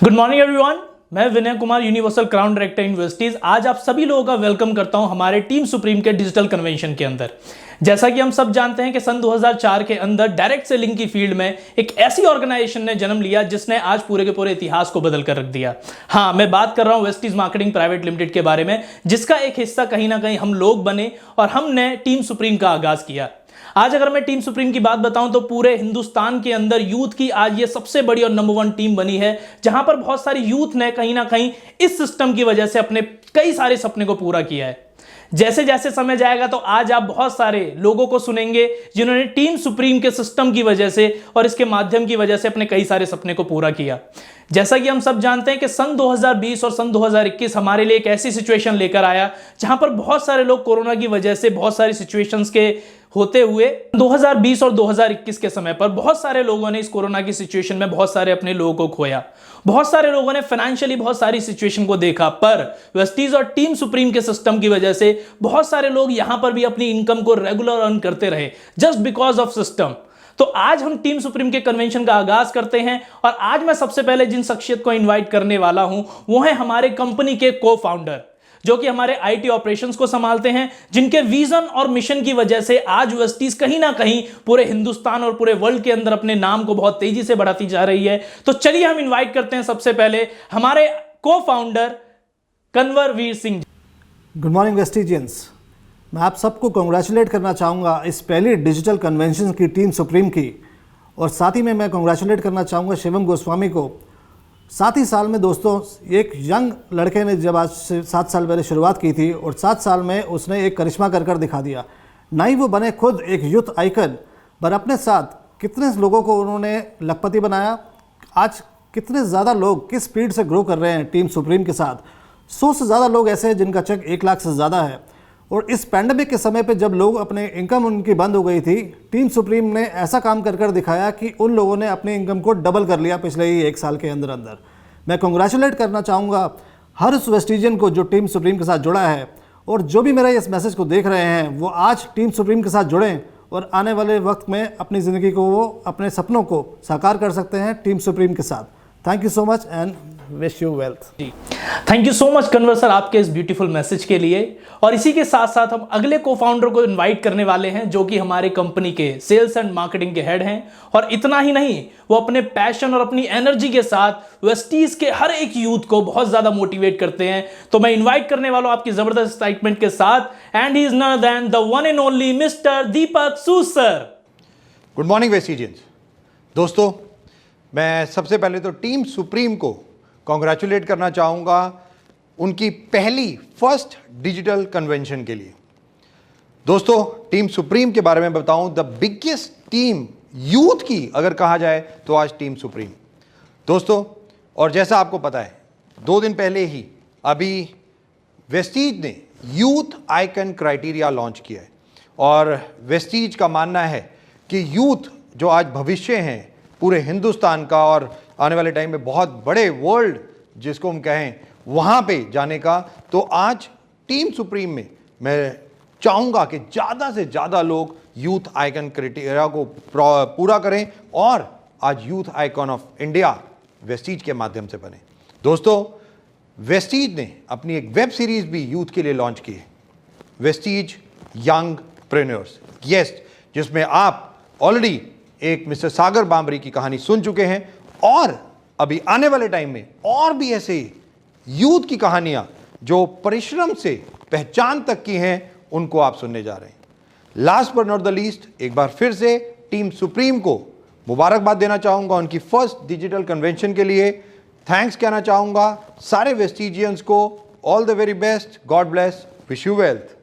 Good morning everyone, मैं Vinay Kumar, universal crown director universities. आज आप सभी लोगों का वेलकम करता हूं हमारे टीम सुप्रीम के डिजिटल कन्वेंशन के अंदर। जैसा कि हम सब जानते हैं कि सन 2004 के अंदर डायरेक्ट सेलिंग की फील्ड में एक ऐसी ऑर्गेनाइजेशन ने जन्म लिया जिसने आज पूरे के पूरे इतिहास को बदल कर रख दिया। हाँ, मैं बात कर रहा हूं वेस्टीज मार्केटिंग प्राइवेट लिमिटेड के बारे में, जिसका एक हिस्सा कहीं ना कहीं हम लोग बने और हमने टीम सुप्रीम का आगाज किया। आज अगर मैं टीम सुप्रीम की बात बताऊं तो पूरे हिंदुस्तान के अंदर यूथ की आज ये सबसे बड़ी और नंबर 1 टीम बनी है, जहां पर बहुत सारी यूथ ने कहीं ना कहीं इस सिस्टम की वजह से अपने कई सारे सपने को पूरा किया है। जैसे जैसे समय जाएगा तो आज आप बहुत सारे लोगों को सुनेंगे जिन्होंने टीम सुप्रीम के सिस्टम की वजह से और इसके माध्यम की वजह से अपने कई सारे सपने को पूरा किया। जैसा कि हम सब जानते हैं कि सन 2020 और सन 2021 हमारे लिए एक ऐसी सिचुएशन लेकर आया जहां पर बहुत सारे लोग कोरोना की वजह से बहुत सारी सिचुएशंस के होते हुए 2020 और 2021 के समय पर बहुत सारे लोगों ने इस कोरोना की सिचुएशन में बहुत सारे अपने लोगों को खोया। बहुत सारे लोगों ने फाइनेंशियली बहुत सारी सिचुएशन को देखा, पर वेस्टीज और टीम सुप्रीम के सिस्टम की वजह से बहुत सारे लोग यहां पर भी अपनी इनकम को रेगुलर अर्न करते रहे जस्ट बिकॉज ऑफ सिस्टम। तो आज हम टीम सुप्रीम के कन्वेंशन का आगाज करते हैं और आज मैं सबसे पहले जिन शख्सियत को इनवाइट करने वाला हूं वो है हमारे कंपनी के को फाउंडर, जो कि हमारे आईटी ऑपरेशंस को संभालते हैं, जिनके विजन और मिशन की वजह से आज वेस्टीज कहीं ना कहीं पूरे हिंदुस्तान और पूरे वर्ल्ड के अंदर अपने नाम को बहुत तेजी से बढ़ाती जा रही है। तो चलिए हम इनवाइट करते हैं सबसे पहले हमारे को फाउंडर कन्वरवीर सिंह। गुड मॉर्निंग वेस्टीजियंस, मैं आप सबको कॉन्ग्रेचुलेट करना चाहूँगा इस पहली डिजिटल कन्वेंशन की टीम सुप्रीम की, और साथ ही में मैं कॉन्ग्रेचुलेट करना चाहूँगा शिवम गोस्वामी को। 7 ही साल में दोस्तों, एक यंग लड़के ने जब आज से 7 साल पहले शुरुआत की थी और 7 साल में उसने एक करिश्मा कर दिखा दिया। ना ही वो बने खुद एक यूथ आइकन, पर अपने साथ कितने लोगों को उन्होंने लखपति बनाया। आज कितने ज़्यादा लोग किस स्पीड से ग्रो कर रहे हैं टीम सुप्रीम के साथ। 100 से ज़्यादा लोग ऐसे हैं जिनका चेक 1 लाख से ज़्यादा है। और इस पैंडमिक के समय पे जब लोग अपने इनकम उनकी बंद हो गई थी, टीम सुप्रीम ने ऐसा काम कर दिखाया कि उन लोगों ने अपनी इनकम को डबल कर लिया पिछले ही 1 साल के अंदर अंदर। मैं कॉन्ग्रेचुलेट करना चाहूँगा हर उस वेस्टीजियन को जो टीम सुप्रीम के साथ जुड़ा है, और जो भी मेरा इस मैसेज को देख रहे हैं वो आज टीम सुप्रीम के साथ जुड़ें और आने वाले वक्त में अपनी ज़िंदगी को, वो अपने सपनों को साकार कर सकते हैं टीम सुप्रीम के साथ। Thank you so much and wish you wealth. जी, thank you so much Kanwar sir आपके इस ब्यूटीफुल मैसेज के लिए। और इसी के साथ साथ हम अगले को फाउंडर को इनवाइट करने वाले हैं, जो कि हमारे कंपनी के सेल्स एंड मार्केटिंग के हेड हैं। और इतना ही नहीं, वो अपने पैशन और अपनी एनर्जी के साथ वेस्टीज के हर एक यूथ को बहुत ज्यादा मोटिवेट करते हैं। तो मैं इन्वाइट करने वाला हूं आपकी जबरदस्त एक्साइटमेंट के साथ, and he is not other than the one and only mister Deepak Sood sir. Good morning Vestigians. दोस्तों, मैं सबसे पहले तो टीम सुप्रीम को कॉन्ग्रेचुलेट करना चाहूँगा उनकी पहली फर्स्ट डिजिटल कन्वेंशन के लिए। दोस्तों, टीम सुप्रीम के बारे में बताऊं, द बिगेस्ट टीम यूथ की अगर कहा जाए तो आज टीम सुप्रीम। दोस्तों, और जैसा आपको पता है 2 दिन पहले ही अभी वेस्टीज ने यूथ आइकन क्राइटेरिया लॉन्च किया है, और वेस्टीज का मानना है कि यूथ जो आज भविष्य हैं पूरे हिंदुस्तान का और आने वाले टाइम में बहुत बड़े वर्ल्ड जिसको हम कहें वहाँ पे जाने का, तो आज टीम सुप्रीम में मैं चाहूँगा कि ज़्यादा से ज़्यादा लोग यूथ आइकन क्राइटेरिया को पूरा करें और आज youth icon of India Vestige के माध्यम से बने। दोस्तों, वेस्टीज ने अपनी एक वेब सीरीज़ भी यूथ के लिए लॉन्च की है, वेस्टीज यंग प्रेन्योर्स, यस, जिसमें आप ऑलरेडी एक मिस्टर सागर बामरी की कहानी सुन चुके हैं, और अभी आने वाले टाइम में और भी ऐसे यूथ की कहानियां जो परिश्रम से पहचान तक की हैं उनको आप सुनने जा रहे हैं। Last but not the least, एक बार फिर से टीम सुप्रीम को मुबारकबाद देना चाहूंगा उनकी फर्स्ट डिजिटल कन्वेंशन के लिए। थैंक्स कहना चाहूंगा सारे वेस्टीजियंस को। All the very best, God bless, wish you wealth.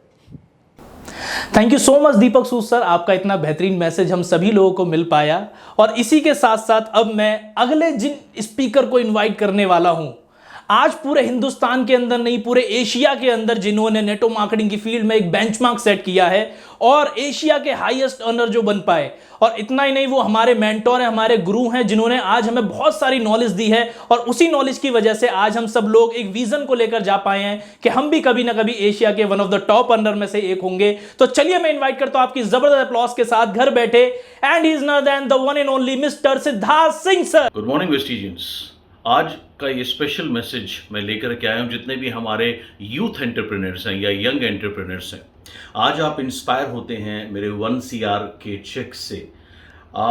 Thank you so much Deepak Sood sir, आपका इतना बेहतरीन मैसेज हम सभी लोगों को मिल पाया। और इसी के साथ साथ अब मैं अगले जिन स्पीकर को इनवाइट करने वाला हूं, आज पूरे हिंदुस्तान के अंदर नहीं पूरे एशिया के अंदर जिन्होंने नेटो मार्केटिंग की फील्ड में एक बेंचमार्क सेट किया है और एशिया के हाईएस्ट अर्नर जो बन पाए। और इतना ही नहीं, वो हमारे मेंटोर हैं, हमारे गुरु हैं, जिन्होंने आज हमें बहुत सारी नॉलेज दी है, और उसी नॉलेज की वजह से आज हम सब लोग एक विजन को लेकर जा पाए हैं कि हम भी कभी ना कभी एशिया के one of the top earner में से एक होंगे। तो चलिए मैं इन्वाइट करता हूं आपकी जबरदस्त अपलॉज के साथ घर बैठे, and he is not than the one and only mister Siddharth Singh sir. Good morning Vestigians. आज का ये स्पेशल मैसेज मैं लेकर के आया हूँ जितने भी हमारे यूथ एंटरप्रेन्योर्स हैं या यंग एंटरप्रेन्योर्स हैं। आज आप इंस्पायर होते हैं मेरे 1 CR के चेक से।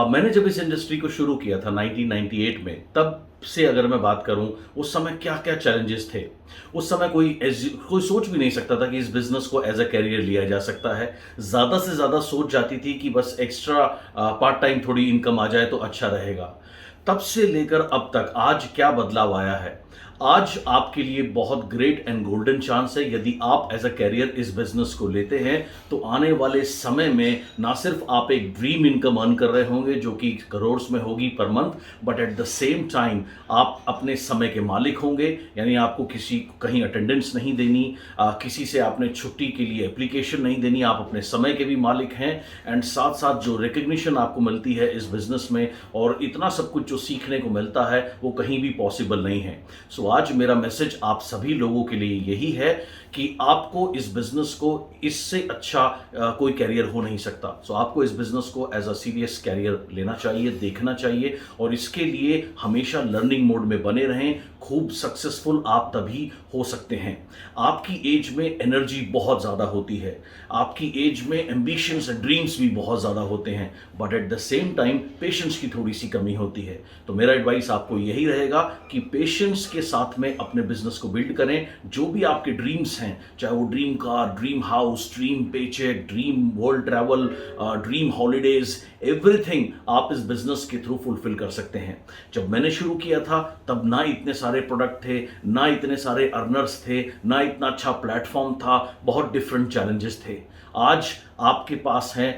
मैंने जब इस इंडस्ट्री को शुरू किया था 1998 में, तब से अगर मैं बात करूं उस समय क्या क्या चैलेंजेस थे। उस समय कोई सोच भी नहीं सकता था कि इस बिजनेस को एज अ कैरियर लिया जा सकता है। ज़्यादा से ज़्यादा सोच जाती थी कि बस एक्स्ट्रा पार्ट टाइम थोड़ी इनकम आ जाए तो अच्छा रहेगा। तब से लेकर अब तक आज क्या बदलाव आया है। आज आपके लिए बहुत ग्रेट एंड गोल्डन चांस है। यदि आप एज अ कैरियर इस बिजनेस को लेते हैं तो आने वाले समय में ना सिर्फ आप एक ड्रीम इनकम अर्न कर रहे होंगे जो कि करोड़ में होगी per month, but at the same time आप अपने समय के मालिक होंगे। यानी आपको किसी कहीं अटेंडेंस नहीं देनी, किसी से आपने छुट्टी के लिए एप्लीकेशन नहीं देनी, आप अपने समय के भी मालिक हैं। एंड साथ साथ जो रिकग्निशन आपको मिलती है इस बिजनेस में और इतना सब कुछ जो सीखने को मिलता है वो कहीं भी पॉसिबल नहीं है। सो आज मेरा मैसेज आप सभी लोगों के लिए यही है कि आपको इस बिजनेस को इससे अच्छा कोई कैरियर हो नहीं सकता। सो आपको इस बिजनेस को एज अ सीरियस कैरियर लेना चाहिए, देखना चाहिए और इसके लिए हमेशा लर्निंग मोड में बने रहें। खूब सक्सेसफुल आप तभी हो सकते हैं। आपकी एज में एनर्जी बहुत ज़्यादा होती है, आपकी एज में एम्बिशंस एंड ड्रीम्स भी बहुत ज़्यादा होते हैं, but at the same time patience की थोड़ी सी कमी होती है। तो मेरा एडवाइस आपको यही रहेगा कि पेशेंस के साथ में अपने बिजनेस को बिल्ड करें। जो भी आपके ड्रीम्स हैं, चाहे वो dream car, dream house, dream paycheque, dream world travel, dream holidays, everything आप इस बिजनेस के थ्रू फुलफिल कर सकते हैं। जब मैंने शुरू किया था तब ना इतने सारे प्रोडक्ट थे, ना इतने सारे अर्नर्स थे, ना इतना अच्छा प्लेटफॉर्म था, बहुत डिफरेंट चैलेंजेस थे। आज आपके पास है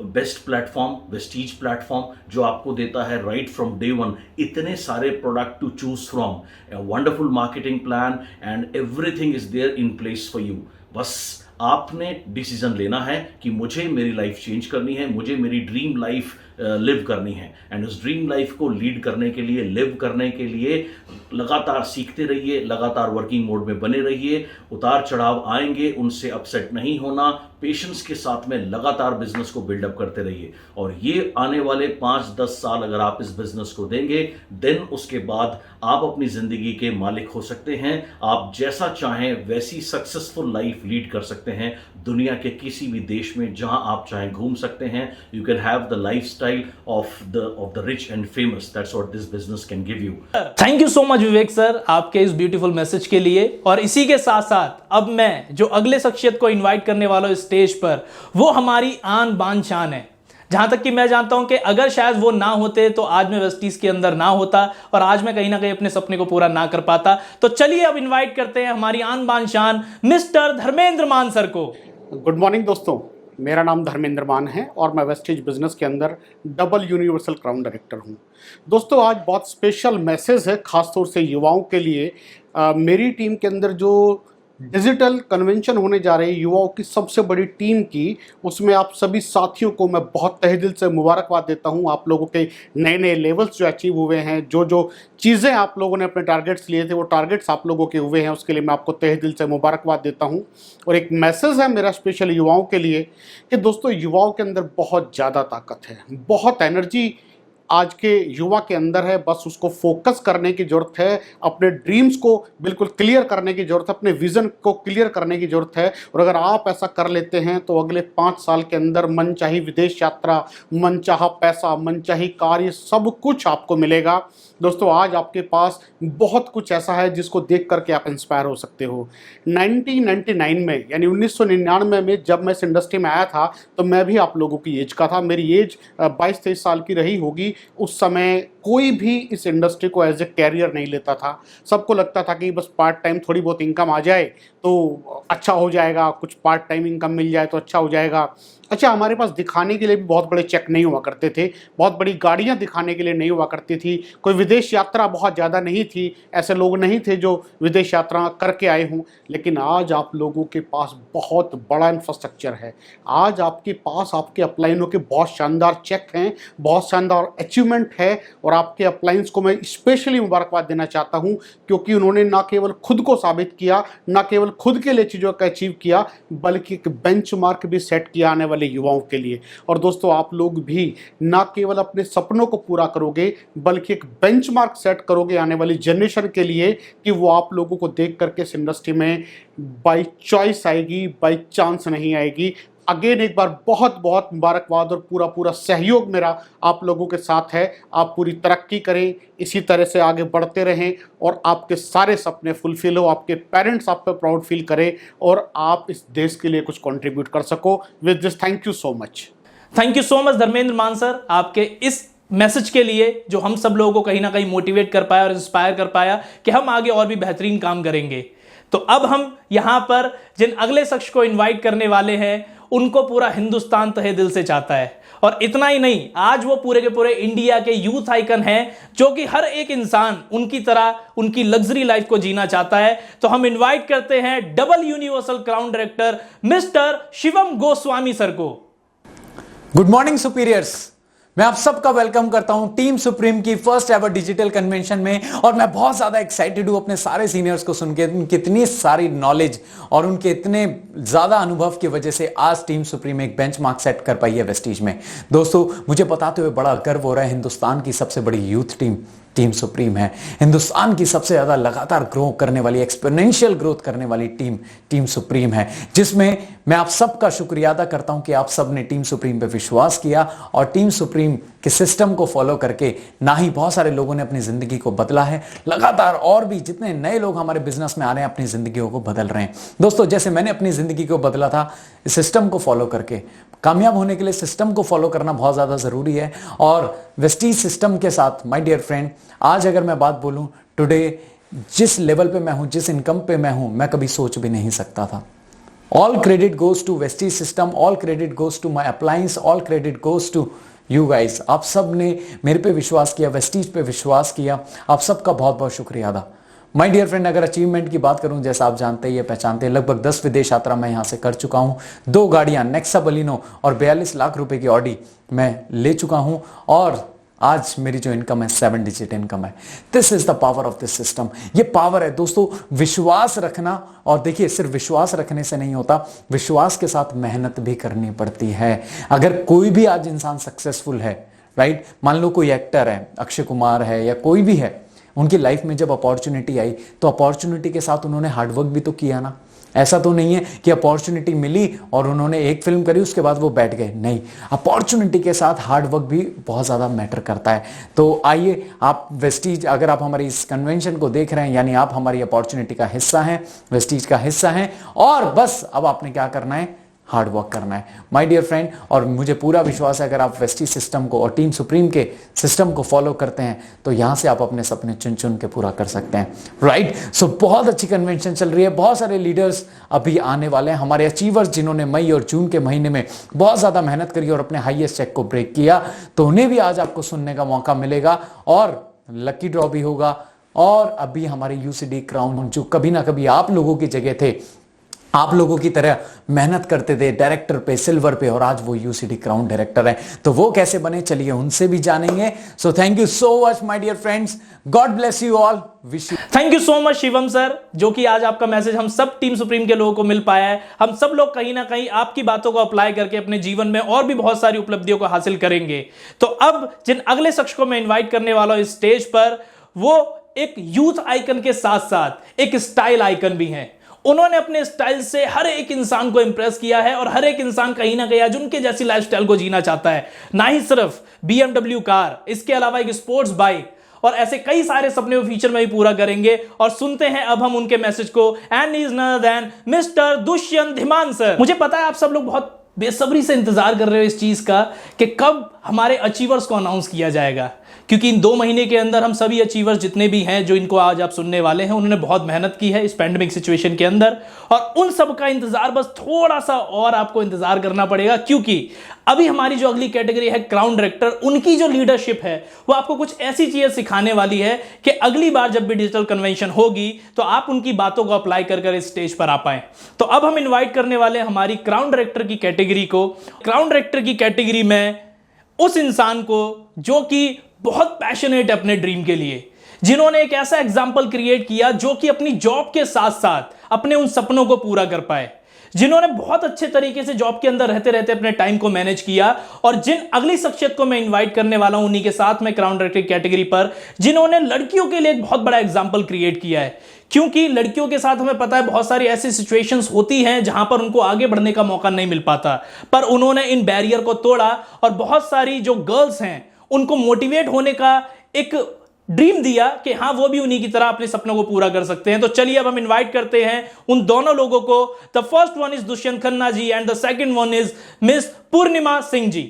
बेस्ट प्लेटफॉर्म, वेस्टीज प्लेटफॉर्म, जो आपको देता है राइट फ्रॉम डे वन इतने सारे product to choose from, a wonderful marketing plan and everything is there in place for you. बस आपने डिसीजन लेना है कि मुझे मेरी लाइफ चेंज करनी है, मुझे मेरी ड्रीम लाइफ लिव करनी है। एंड उस ड्रीम लाइफ को लीड करने के लिए, लिव करने के लिए लगातार सीखते रहिए, लगातार वर्किंग मोड में बने रहिए। उतार चढ़ाव आएंगे, उनसे अपसेट नहीं होना, पेशेंस के साथ में लगातार बिजनेस को बिल्डअप करते रहिए। और ये आने वाले 5-10 साल अगर आप इस बिजनेस को देंगे, देन उसके बाद आप अपनी जिंदगी के मालिक हो सकते हैं। आप जैसा चाहें वैसी सक्सेसफुल लाइफ लीड कर सकते हैं। दुनिया के किसी भी देश में जहां आप चाहें घूम सकते हैं। You can have the lifestyle of the rich and famous. That's what this business can give you. Thank you so much Vivek sir आपके इस ब्यूटीफुल मैसेज के लिए। और इसी के साथ साथ अब मैं जो अगले शख्सियत को इनवाइट करने वाला हूं स्टेज पर, वो हमारी आन बान शान है। जहां तक कि मैं जानता हूं कि अगर शायद वो ना होते तो आज मैं वेस्टीज के अंदर ना होता और आज मैं कहीं ना कहीं अपने सपने को पूरा ना कर पाता। तो चलिए अब इनवाइट करते हैं हमारी आन बान शान मिस्टर धर्मेंद्र मान सर को। गुड मॉर्निंग दोस्तों, मेरा नाम धर्मेंद्र मान है और मैं वेस्टेज बिजनेस के अंदर डबल यूनिवर्सल क्राउन डायरेक्टर हूं। दोस्तों आज बहुत स्पेशल मैसेज है खासतौर से युवाओं के लिए। मेरी टीम के अंदर जो डिजिटल कन्वेंशन होने जा रही है युवाओं की सबसे बड़ी टीम की, उसमें आप सभी साथियों को मैं बहुत तहे दिल से मुबारकबाद देता हूं। आप लोगों के नए नए लेवल्स जो अचीव हुए हैं, जो जो चीज़ें आप लोगों ने अपने टारगेट्स लिए थे वो टारगेट्स आप लोगों के हुए हैं, उसके लिए मैं आपको तहे दिल से मुबारकबाद देता हूं। और एक मैसेज है मेरा स्पेशल युवाओं के लिए कि दोस्तों युवाओं के अंदर बहुत ज़्यादा ताकत है, बहुत एनर्जी आज के युवा के अंदर है। बस उसको फोकस करने की ज़रूरत है, अपने ड्रीम्स को बिल्कुल क्लियर करने की ज़रूरत है, अपने विज़न को क्लियर करने की ज़रूरत है। और अगर आप ऐसा कर लेते हैं तो अगले 5 साल के अंदर मनचाही विदेश यात्रा, मनचाहा पैसा, मनचाही कार्य सब कुछ आपको मिलेगा। दोस्तों आज आपके पास बहुत कुछ ऐसा है जिसको देख करके आप इंस्पायर हो सकते हो। 1999 में यानी 1999 में जब मैं इस इंडस्ट्री में आया था तो मैं भी आप लोगों की एज का था। मेरी एज 22-23 साल की रही होगी। उस समय कोई भी इस इंडस्ट्री को एज ए कैरियर नहीं लेता था। सबको लगता था कि बस पार्ट टाइम थोड़ी बहुत इनकम आ जाए तो अच्छा हो जाएगा, कुछ पार्ट टाइम इनकम मिल जाए तो अच्छा हो जाएगा। अच्छा, हमारे पास दिखाने के लिए भी बहुत बड़े चेक नहीं हुआ करते थे, बहुत बड़ी गाड़ियाँ दिखाने के लिए नहीं हुआ करती थी, कोई विदेश यात्रा बहुत ज़्यादा नहीं थी, ऐसे लोग नहीं थे जो विदेश यात्रा करके आए हों। लेकिन आज आप लोगों के पास बहुत बड़ा इंफ्रास्ट्रक्चर है। आज आपके पास आपके अपलाइनों के बहुत शानदार चेक हैं, बहुत शानदार अचीवमेंट है और आपके अपलाइंस को मैं स्पेशली मुबारकबाद देना चाहता हूं, क्योंकि उन्होंने ना केवल खुद को साबित किया, ना केवल खुद के लिए चीज़ों का अचीव किया, बल्कि एक बेंचमार्क भी सेट किया आने वाले युवाओं के लिए। और दोस्तों, आप लोग भी ना केवल अपने सपनों को पूरा करोगे, बल्कि एक बेंचमार्क सेट करोगे आने वाली जनरेशन के लिए, कि वो आप लोगों को देख करके इस इंडस्ट्री में बाई चॉइस आएगी, बाई चांस नहीं आएगी। अगेन एक बार बहुत बहुत मुबारकबाद, और पूरा पूरा सहयोग मेरा आप लोगों के साथ है। आप पूरी तरक्की करें, इसी तरह से आगे बढ़ते रहें, और आपके सारे सपने फुलफिल हो, आपके पेरेंट्स आप पे प्राउड फील करें, और आप इस देश के लिए कुछ कंट्रीब्यूट कर सको। With this, thank you so much. Thank you so much Dharmendra Maan sir, आपके इस मैसेज के लिए जो हम सब लोगों को कहीं ना कहीं मोटिवेट कर पाया और इंस्पायर कर पाया कि हम आगे और भी बेहतरीन काम करेंगे। तो अब हम यहां पर जिन अगले शख्स को इनवाइट करने वाले हैं, उनको पूरा हिंदुस्तान तहे दिल से चाहता है। और इतना ही नहीं, आज वो पूरे के पूरे इंडिया के यूथ आइकन हैं, जो कि हर एक इंसान उनकी तरह उनकी लग्जरी लाइफ को जीना चाहता है। तो हम इनवाइट करते हैं double universal crown director mister Shivam Goswami sir को। गुड मॉर्निंग सुपीरियर्स, मैं आप सबका वेलकम करता हूं टीम सुप्रीम की फर्स्ट एवर डिजिटल कन्वेंशन में। और मैं बहुत ज्यादा एक्साइटेड हूं अपने सारे सीनियर्स को सुन के, उनकी इतनी सारी नॉलेज और उनके इतने ज्यादा अनुभव की वजह से आज टीम सुप्रीम एक बेंचमार्क सेट कर पाई है वेस्टीज में। दोस्तों, मुझे बताते हुए बड़ा गर्व हो रहा है, हिंदुस्तान की सबसे बड़ी यूथ टीम टीम सुप्रीम है। हिंदुस्तान की सबसे ज्यादा लगातार ग्रो करने वाली, एक्सपोनेंशियल ग्रोथ करने वाली टीम टीम सुप्रीम है, जिसमें मैं आप सबका शुक्रिया अदा करता हूं कि आप सब ने टीम सुप्रीम पे विश्वास किया और टीम सुप्रीम के सिस्टम को फॉलो करके ना ही बहुत सारे लोगों ने अपनी जिंदगी को बदला है, लगातार और भी जितने नए लोग हमारे बिजनेस में आ रहे हैं अपनी जिंदगियों को बदल रहे हैं। दोस्तों, जैसे मैंने अपनी जिंदगी को बदला था इस सिस्टम को फॉलो करके, कामयाब होने के लिए सिस्टम को फॉलो करना बहुत ज्यादा जरूरी है। और वेस्टीज सिस्टम के साथ माय डियर फ्रेंड, आज अगर मैं बात बोलूं, टुडे जिस लेवल पे मैं हूं, जिस इनकम पे मैं हूं, मैं कभी सोच भी नहीं सकता था। All credit goes to Vestige system, all credit goes to my uplines, all credit goes to you guys. आप सब ने मेरे पे विश्वास किया, वेस्टीज पे विश्वास किया, आप सबका बहुत बहुत शुक्रिया अदा। माय डियर फ्रेंड, अगर अचीवमेंट की बात करूं, जैसा आप जानते हैं, पहचानते हैं, लगभग 10 विदेश यात्रा मैं यहां से कर चुका हूं, 2 गाड़ियां नेक्सा बलिनो और 42 लाख रुपए की ऑडी मैं ले चुका हूं, और आज मेरी जो इनकम है 7 डिजिट इनकम है। This is the power of this system. ये पावर है दोस्तों, विश्वास रखना। और देखिए, सिर्फ विश्वास रखने से नहीं होता, विश्वास के साथ मेहनत भी करनी पड़ती है। अगर कोई भी आज इंसान सक्सेसफुल है, राइट, मान लो कोई एक्टर है, अक्षय कुमार है या कोई भी है, उनकी लाइफ में जब अपॉर्चुनिटी आई तो अपॉर्चुनिटी के साथ उन्होंने हार्डवर्क भी तो किया ना। ऐसा तो नहीं है कि अपॉर्चुनिटी मिली और उन्होंने एक फिल्म करी उसके बाद वो बैठ गए, नहीं, अपॉर्चुनिटी के साथ हार्डवर्क भी बहुत ज़्यादा मैटर करता है। तो आइए, आप वेस्टीज, अगर आप हमारी इस कन्वेंशन को देख रहे हैं, यानी आप हमारी अपॉर्चुनिटी का हिस्सा हैं, वेस्टीज का हिस्सा हैं, और बस अब आपने क्या करना है, हार्ड वर्क करना है माय डियर फ्रेंड। और मुझे पूरा विश्वास है अगर आप वेस्टीज सिस्टम को और टीम सुप्रीम के सिस्टम को फॉलो करते हैं तो यहां से आप अपने सपने चुन चुन के पूरा कर सकते हैं, राइट। सो बहुत अच्छी कन्वेंशन चल रही है, बहुत सारे लीडर्स अभी आने वाले हैं, हमारे अचीवर्स जिन्होंने मई और जून के महीने में बहुत ज़्यादा मेहनत करी और अपने हाईएस्ट चेक को ब्रेक किया, तो उन्हें भी आज आपको सुनने का मौका मिलेगा और लकी ड्रॉ भी होगा। और अभी हमारे यूसीडी क्राउन जो कभी ना कभी आप लोगों की जगह थे, आप लोगों की तरह मेहनत करते थे डायरेक्टर पे, सिल्वर पे, और आज वो यूसीडी क्राउन डायरेक्टर है, तो वो कैसे बने, चलिए उनसे भी जानेंगे। So thank you so much my dear friends, God bless you all, wish you. Thank you so much Shivam sir, जो कि आज आपका मैसेज हम सब टीम सुप्रीम के लोगों को मिल पाया है। हम सब लोग कहीं ना कहीं आपकी बातों को अप्लाई करके अपने जीवन में और भी बहुत सारी उपलब्धियों को हासिल करेंगे। तो अब जिन अगले शख्स को मैं इन्वाइट करने वाला हूं इस स्टेज पर, वो एक यूथ आइकन के साथ साथ एक स्टाइल आइकन भी हैं। उन्होंने अपने स्टाइल से हर एक इंसान को इंप्रेस किया है और हर एक इंसान कहीं ना कहीं आज उनके जैसी लाइफस्टाइल को जीना चाहता है। ना ही सिर्फ BMW कार, इसके अलावा एक स्पोर्ट्स बाइक और ऐसे कई सारे सपने वो फ्यूचर में भी पूरा करेंगे। और सुनते हैं अब हम उनके मैसेज को, and is other than mister Dushyant Dhiman sir. मुझे पता है आप सब लोग बहुत बेसब्री से इंतजार कर रहे हो इस चीज का कि कब हमारे अचीवर्स को अनाउंस किया जाएगा, क्योंकि इन 2 महीने के अंदर हम सभी अचीवर्स जितने भी हैं जो इनको आज आप सुनने वाले हैं, उन्होंने बहुत मेहनत की है इस पैंडेमिक सिचुएशन के अंदर, और उन सब का इंतजार बस थोड़ा सा और आपको इंतजार करना पड़ेगा, क्योंकि अभी हमारी जो अगली कैटेगरी है क्राउन डायरेक्टर, उनकी जो लीडरशिप है वो आपको कुछ ऐसी चीजें सिखाने वाली है कि अगली बार जब भी डिजिटल कन्वेंशन होगी तो आप उनकी बातों को अप्लाई कर इस स्टेज पर आ पाए। तो अब हम इन्वाइट करने वाले हैं हमारी क्राउन डायरेक्टर की कैटेगरी को। क्राउन डायरेक्टर की कैटेगरी में उस इंसान को जो कि बहुत पैशनेट है अपने ड्रीम के लिए, जिन्होंने एक ऐसा एग्जाम्पल क्रिएट किया जो कि अपनी जॉब के साथ साथ अपने उन सपनों को पूरा कर पाए, जिन्होंने बहुत अच्छे तरीके से जॉब के अंदर रहते रहते अपने टाइम को मैनेज किया। और जिन अगली शख्सियत को मैं इनवाइट करने वाला हूं उन्हीं के साथ में क्राउन डायरेक्टर कैटेगरी पर, जिन्होंने लड़कियों के लिए एक बहुत बड़ा एग्जाम्पल क्रिएट किया है। क्योंकि लड़कियों के साथ हमें पता है बहुत सारी ऐसी सिचुएशंस होती हैं जहां पर उनको आगे बढ़ने का मौका नहीं मिल पाता, पर उन्होंने इन बैरियर को तोड़ा और बहुत सारी जो गर्ल्स हैं उनको मोटिवेट होने का एक ड्रीम दिया कि हाँ वो भी उन्हीं की तरह अपने सपनों को पूरा कर सकते हैं। तो चलिए अब हम इनवाइट करते हैं उन दोनों लोगों को। The first one is Dushyant Khanna ji and the second one is miss Purnima Singh ji.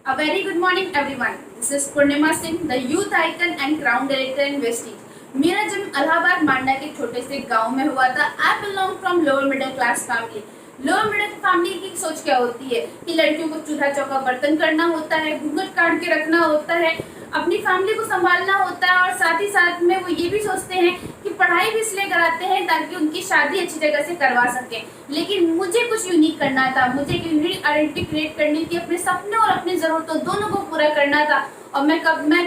A very good morning everyone. This is Purnima Singh, the youth icon and crown director in Vestige. मेरा जन्म इलाहाबाद मांडा के छोटे से गांव में हुआ था। I belong from lower middle class family. Lower middle family की सोच क्या होती है कि लड़कियों को चूल्हा चौका बर्तन करना होता है, घूंघट काट के रखना होता है, अपनी फैमिली को संभालना होता है, और साथ ही साथ में वो ये भी सोचते हैं कि पढ़ाई भी इसलिए कराते हैं ताकि उनकी शादी अच्छी जगह से करवा सकें। लेकिन मुझे कुछ यूनिक करना था, मुझे एक यूनिक आइडेंटिटी क्रिएट करनी थी, अपने सपने और अपनी ज़रूरतों दोनों को पूरा करना था। और मैं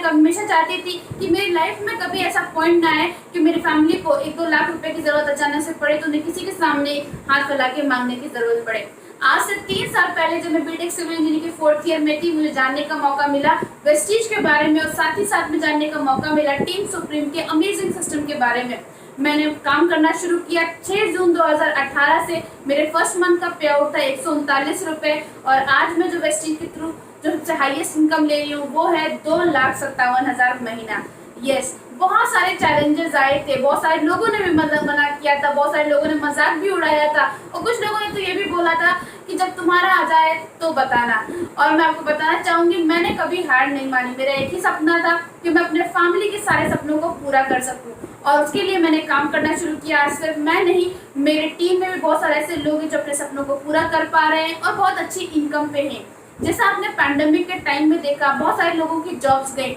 हमेशा चाहती थी कि मेरी लाइफ में कभी ऐसा पॉइंट ना आए कि मेरी फैमिली को 1-2 लाख रुपए की ज़रूरत अचानक से पड़े तो उन्हें किसी के सामने हाथ फैला के मांगने की ज़रूरत पड़े। आज से 3 साल पहले जब मैं बीटेक सिविल इंजीनियरिंग के 4th ईयर में थी, मुझे जानने का मौका मिला वेस्टीज के बारे में, और साथ ही साथ में जानने का मौका मिला टीम सुप्रीम के अमेजिंग सिस्टम के बारे में। मैंने काम करना शुरू किया 6 जून 2018 से। मेरे फर्स्ट मंथ का पे आउट था 139 रुपये, और आज मैं जो वेस्टीज के थ्रू जो सबसे हाईएस्ट इनकम ले रही हूँ वो है 2,57,000 महीना। यस, बहुत सारे चैलेंजेस आए थे, बहुत सारे लोगों ने भी मना किया था, बहुत सारे लोगों ने मजाक भी उड़ाया था, और कुछ लोगों ने तो ये भी बोला था कि जब तुम्हारा आ जाए तो बताना। और मैं आपको बताना चाहूँगी मैंने कभी हार नहीं मानी। मेरा एक ही सपना था कि मैं अपने फैमिली के सारे सपनों को पूरा कर सकूँ, और उसके लिए मैंने काम करना शुरू किया। आज सिर्फ मैं नहीं, मेरे टीम में भी बहुत सारे ऐसे लोग हैं जो अपने सपनों को पूरा कर पा रहे हैं और बहुत अच्छी इनकम पे हैं। जैसा आपने पैंडेमिक के टाइम में देखा, बहुत सारे लोगों की जॉब्स गई,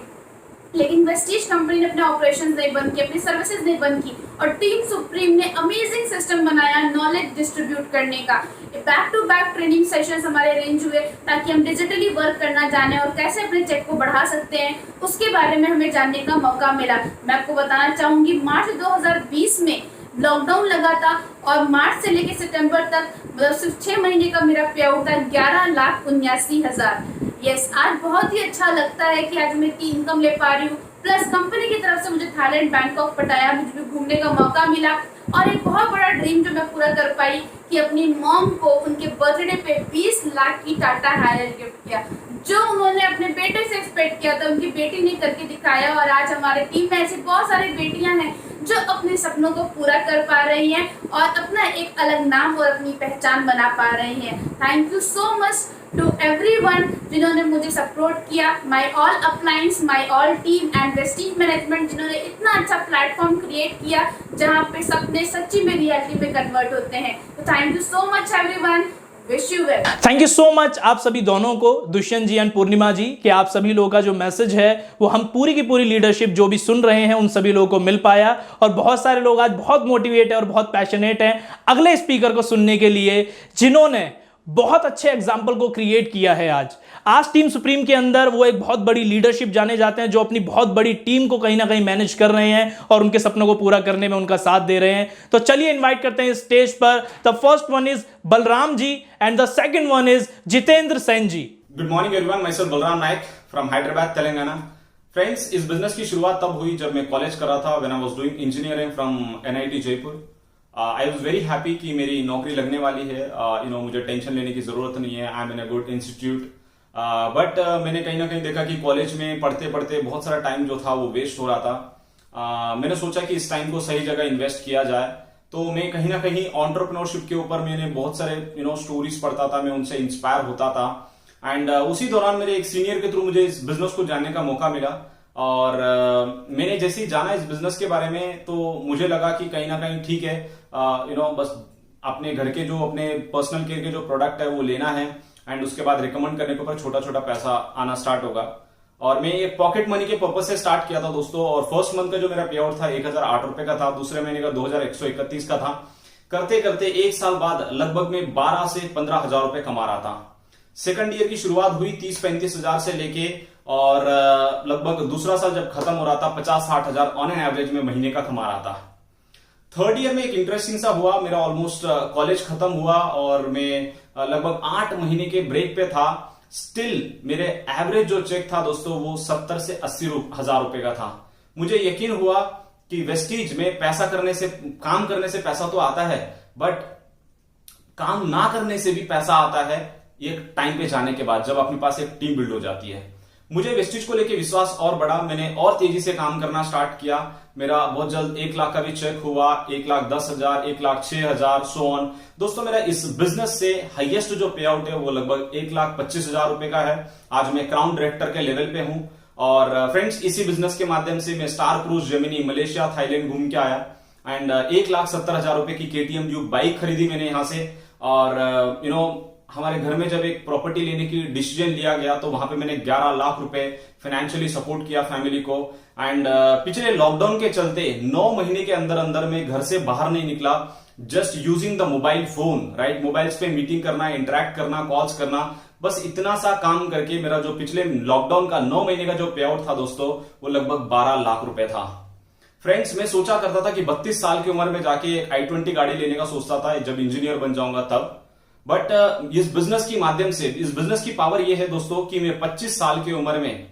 लेकिन वेस्टीज कंपनी ने अपने ऑपरेशंस नहीं बंद किए, अपनी सर्विसेज नहीं बंद की, और टीम सुप्रीम ने अमेजिंग सिस्टम बनाया नॉलेज डिस्ट्रीब्यूट करने का। Back to back training sessions हमारे अरेंज हुए ताकि हम डिजिटली वर्क करना जाने और कैसे अपने चेक को बढ़ा सकते हैं उसके बारे में हमें जानने का मौका मिला। मैं आपको बताना चाहूँगी मार्च 2020 में लॉकडाउन लगा था, और मार्च से लेकर सितंबर तक मतलब सिर्फ 6 महीने का मेरा पे आउट था 11,79,000। यस, आज बहुत ही अच्छा लगता है कि आज मैं इतनी इनकम ले पा रही हूँ। प्लस कंपनी की तरफ से मुझे थाईलैंड, बैंकॉक, पटाया मुझे भी घूमने का मौका मिला, और एक बहुत बड़ा ड्रीम जो मैं पूरा कर पाई कि अपनी मॉम को उनके बर्थडे पे 20 लाख की टाटा हायर गिफ्ट किया। जो उन्होंने अपने बेटे से एक्सपेक्ट किया था उनकी बेटी ने करके दिखाया, और आज हमारे टीम में ऐसी बहुत सारी बेटियां हैं जो अपने सपनों को पूरा कर पा रही हैं और अपना एक अलग नाम और अपनी पहचान बना पा रही हैं। Thank you so much to everyone जिन्होंने मुझे सपोर्ट किया, my all uplines, my all team and Vestige management जिन्होंने इतना अच्छा प्लेटफॉर्म क्रिएट किया जहां पे सपने सच्ची में रियलिटी में कन्वर्ट होते हैं। तो thank you so much everyone, wish you well. Thank you so much आप सभी दोनों को, दुष्यंत जी एंड पूर्णिमा जी, कि आप सभी लोगों का जो मैसेज है वो हम पूरी की पूरी लीडरशिप जो भी सुन रहे हैं उन सभी लोगों को मिल पाया, और बहुत सारे लोग आज बहुत मोटिवेट है और बहुत पैशनेट हैं अगले स्पीकर को सुनने के लिए, जिन्होंने बहुत अच्छे एग्जाम्पल को क्रिएट किया है। आज टीम सुप्रीम के अंदर वो एक बहुत बड़ी लीडरशिप जाने जाते हैं जो अपनी बहुत बड़ी टीम को कहीं ना कहीं मैनेज कर रहे हैं और उनके सपनों को पूरा करने में उनका साथ दे रहे हैं। तो चलिए इनवाइट करते हैं स्टेज पर। The first one is Balram ji and the second one is Jitendra Sen ji. Good morning everyone, myself Balram Nayak from Hyderabad, Telangana. Friends, इस बिजनेस की शुरुआत तब हुई जब मैं कॉलेज कर रहा था, when I was doing engineering from NIT Jaipur. I was very happy कि मेरी नौकरी लगने वाली है, मुझे टेंशन लेने की जरूरत नहीं है, I am in a good institute. But मैंने कहीं ना कहीं देखा कि कॉलेज में पढ़ते पढ़ते बहुत सारा टाइम जो था वो वेस्ट हो रहा था। मैंने सोचा कि इस टाइम को सही जगह इन्वेस्ट किया जाए, तो मैं कहीं ना कहीं एंटरप्रेन्योरशिप के ऊपर मैंने बहुत सारे स्टोरीज पढ़ता था, मैं उनसे इंस्पायर होता था। एंड उसी दौरान मेरे एक सीनियर के थ्रू मुझे इस बिजनेस को जानने का मौका मिला, और मैंने जैसे ही जाना इस बिजनेस के बारे में तो मुझे लगा कि कहीं ना कहीं ठीक है, बस अपने घर के जो अपने पर्सनल केयर के जो प्रोडक्ट है वो लेना है, एंड उसके बाद रिकमेंड करने के ऊपर छोटा छोटा पैसा आना स्टार्ट होगा। और मैं एक पॉकेट मनी के पर्पज से स्टार्ट किया था दोस्तों, और फर्स्ट मंथ का जो मेरा पे आउट था 1,008 रुपए का था, दूसरे महीने का 2,131 का था। करते करते 1 साल बाद लगभग मैं 12 से 15 हजार रुपए कमा रहा था। सेकंड ईयर की शुरुआत हुई 30-35 हजार से लेके और लगभग दूसरा साल जब खत्म हो रहा था 50-60 हजार ऑन एन एवरेज में महीने का कमा रहा था। थर्ड ईयर में एक इंटरेस्टिंग सा हुआ, मेरा ऑलमोस्ट कॉलेज खत्म हुआ और मैं लगभग 8 महीने के ब्रेक पे था। स्टिल मेरे एवरेज जो चेक था दोस्तों वो 70 से 80 हजार रुपए का था। मुझे यकीन हुआ कि वेस्टीज में काम करने से पैसा तो आता है, बट काम ना करने से भी पैसा आता है एक टाइम पे जाने के बाद, जब अपने पास एक टीम बिल्ड हो जाती है। मुझे वेस्टीज को लेके विश्वास और बढ़ा, मैंने और तेजी से काम करना स्टार्ट किया। मेरा बहुत जल्द 1 लाख का भी चेक हुआ, 1,10,000, 1,06,000 सो ऑन। दोस्तों मेरा इस बिजनेस से हाईएस्ट जो पे आउट है वो लगभग 1,25,000 रुपए का है। आज मैं क्राउन डायरेक्टर के लेवल पे हूं। और फ्रेंड्स इसी बिजनेस के माध्यम से मैं star cruise, Gemini, Malaysia, Thailand घूम के आया एंड 1,70,000 रुपए की KTM ड्यूक बाइक खरीदी मैंने यहां से। और हमारे घर में जब एक प्रॉपर्टी लेने की डिसीजन लिया गया तो वहां पे मैंने 11 लाख रुपए फाइनेंशियली सपोर्ट किया फैमिली को। एंड पिछले लॉकडाउन के चलते 9 महीने के अंदर अंदर मैं घर से बाहर नहीं निकला, just using the mobile phone, right. Mobiles पे मीटिंग करना, इंटरेक्ट करना, कॉल्स करना, बस इतना सा काम करके मेरा जो पिछले लॉकडाउन का 9 महीने का जो पे आउट था दोस्तों वो लगभग 12 लाख रुपए था। फ्रेंड्स मैं सोचा करता था कि 32 साल की उम्र में जाके i20 गाड़ी लेने का सोचता था जब इंजीनियर बन जाऊंगा तब। बट इस बिजनेस की माध्यम से, इस बिजनेस की पावर ये है दोस्तों कि मैं 25 साल की उम्र में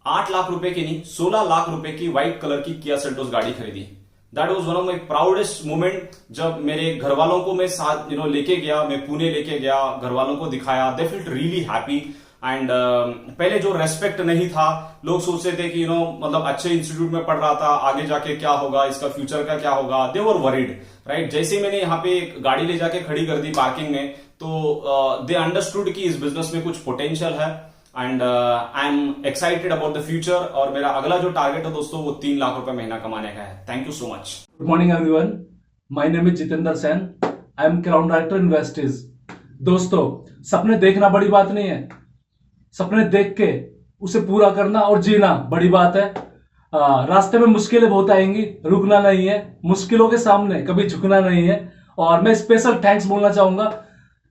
8 लाख रुपए की नहीं 16 लाख रुपए की व्हाइट कलर की किया सेल्टोस गाड़ी खरीदी। That was one of my proudest moment. जब मेरे घर वालों को मैं साथ लेके गया, मैं पुणे लेके गया, घर वालों को दिखाया, they felt really happy. And पहले जो रेस्पेक्ट नहीं था, लोग सोचते थे कि मतलब अच्छे इंस्टीट्यूट में पढ़ रहा था, आगे जाके क्या होगा, इसका फ्यूचर का क्या होगा, दे वर वरीड, राइट। जैसे मैंने यहाँ पे एक गाड़ी ले जाके खड़ी कर दी पार्किंग में तो दे अंडरस्टूड कि इस बिजनेस में कुछ पोटेंशियल है and I am excited about the future. और मेरा अगला जो टारगेट है दोस्तों वो 3 लाख रुपए महीना कमाने का है। Thank you so much. Good morning everyone. My name is Jitendra Sen. I am Crown Director in Vestige. दोस्तों सपने देखना बड़ी बात नहीं है, सपने देख के उसे पूरा करना और जीना बड़ी बात है। रास्ते में मुश्किलें बहुत आएंगी, रुकना नहीं है, मुश्किलों के सामने कभी झुकना नहीं है। और मैं स्पेशल थैंक्स बोलना चाहूंगा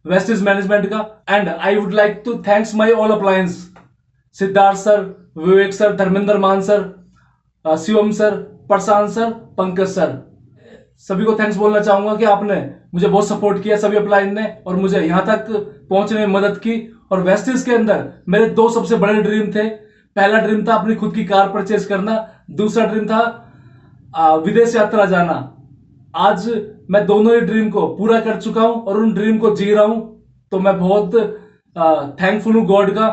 वेस्टीज मैनेजमेंट का। And I would like to thanks my all uplines, Siddharth sir, Vivek sir, Dharmendra Maan sir, Shivam sir, Prashant sir, Pankaj sir, सभी को थैंक्स बोलना चाहूंगा कि आपने मुझे बहुत सपोर्ट किया सभी अप्लायंस ने और मुझे यहां तक पहुंचने में मदद की। और वेस्टीज के अंदर मेरे 2 सबसे बड़े ड्रीम थे। पहला ड्रीम था अपनी खुद की कार परचेज करना, दूसरा ड्रीम था विदेश यात्रा जाना। आज मैं दोनों ही ड्रीम को पूरा कर चुका हूं और उन ड्रीम को जी रहा हूं। तो मैं बहुत थैंकफुल हूं गॉड का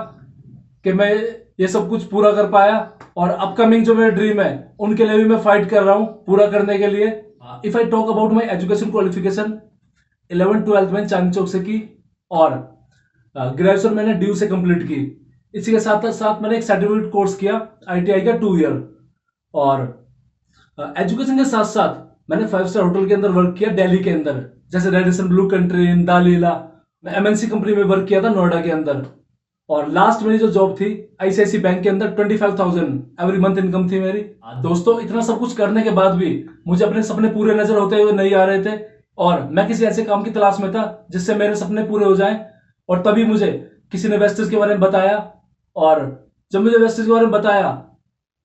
कि मैं ये सब कुछ पूरा कर पाया। और अपकमिंग जो मेरे ड्रीम है उनके लिए भी मैं फाइट कर रहा हूं पूरा करने के लिए। If I talk about my education qualification, 11th-12th मैंने चांदनी चौक से की और ग्रेजुएशन मैंने ड्यू से कंप्लीट की। इसी के साथ साथ मैंने एक सर्टिफिकेट कोर्स किया ITI का 2 ईयर। और एजुकेशन के साथ साथ मैंने 5 स्टार होटल के अंदर वर्क किया दिल्ली के अंदर, जैसे रेडिसन ब्लू कंट्री, दालीला। मैं MNC कंपनी में वर्क किया था नोएडा के अंदर। और लास्ट मेरी जो जॉब थी ICICI बैंक के अंदर 25,000 एवरी मंथ इनकम थी मेरी। दोस्तों इतना सब कुछ करने के बाद भी मुझे अपने सपने पूरे नजर होते हुए नहीं आ रहे थे और मैं किसी ऐसे काम की तलाश में था जिससे मेरे सपने पूरे हो जाएं। और तभी मुझे किसी ने वेस्टीज के बारे में बताया और जब मुझे वेस्टीज के बारे में बताया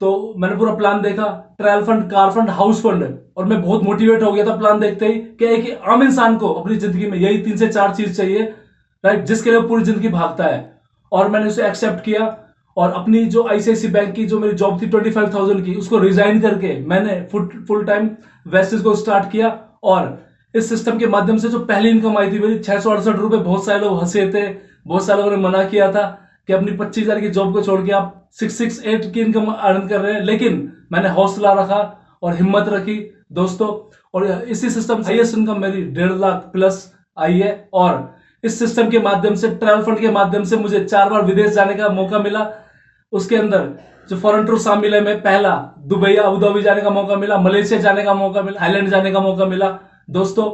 तो मैंने पूरा प्लान देखा, trial fund, car fund, house fund, और मैं बहुत मोटिवेट हो गया था प्लान देखते ही कि एक आम इंसान को अपनी जिंदगी में यही 3 से 4 चीज चाहिए, राइट, जिसके लिए पूरी जिंदगी भागता है। और मैंने उसे एक्सेप्ट किया और अपनी जो ICICI बैंक की जो मेरी जॉब थी 25,000 की, उसको रिजाइन करके मैंने फुल टाइम वेस्टीज को स्टार्ट किया। और इस सिस्टम के माध्यम से जो पहली इनकम आई थी मेरी 668 रुपए। बहुत सारे लोग हंसे थे, बहुत सारे लोगों ने मना किया था कि अपनी 25,000 की जॉब को छोड़ के आप 668 की इनकम अर्न कर रहे हैं, लेकिन मैंने हौसला रखा और हिम्मत रखी दोस्तों। और इसी सिस्टम से हाईएस्ट इनकम मेरी 1.5 लाख प्लस आई है। और इस सिस्टम के माध्यम से, ट्रैवल फंड के माध्यम से मुझे 4 बार विदेश जाने का मौका मिला। उसके अंदर जो फॉरेन टूर शामिल है, में पहला दुबई, अबू धाबी जाने का मौका मिला, मलेशिया जाने का मौका मिला, थाईलैंड जाने का मौका मिला दोस्तों।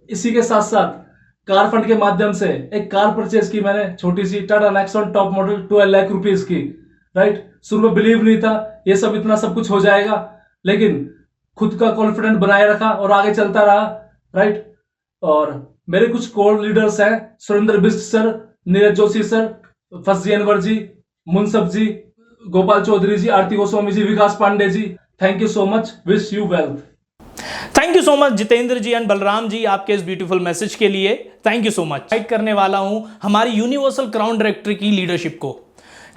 इसी के साथ साथ कार फंड के माध्यम से एक कार परचेज की मैंने, छोटी सी Tata Nexon top model 12 lakh rupees की, राइट। शुरू में बिलीव नहीं था ये सब इतना सब कुछ हो जाएगा, लेकिन खुद का कॉन्फिडेंस बनाए रखा और आगे चलता रहा, राइट। और मेरे कुछ कोर लीडर्स हैं, Surendra Bisht sir, Neeraj Joshi sir, first ji Anwar ji, Munsaf ji, Gopal Chaudhary ji, Aarti Goswami ji, Vikas Pandey ji, thank you so much, wish you wealth. Thank you so much Jitendra ji and Balram ji आपके इस ब्यूटीफुल मैसेज के लिए, thank you so much. Fight करने वाला हूं हमारी यूनिवर्सल क्राउन डायरेक्टर की लीडरशिप को,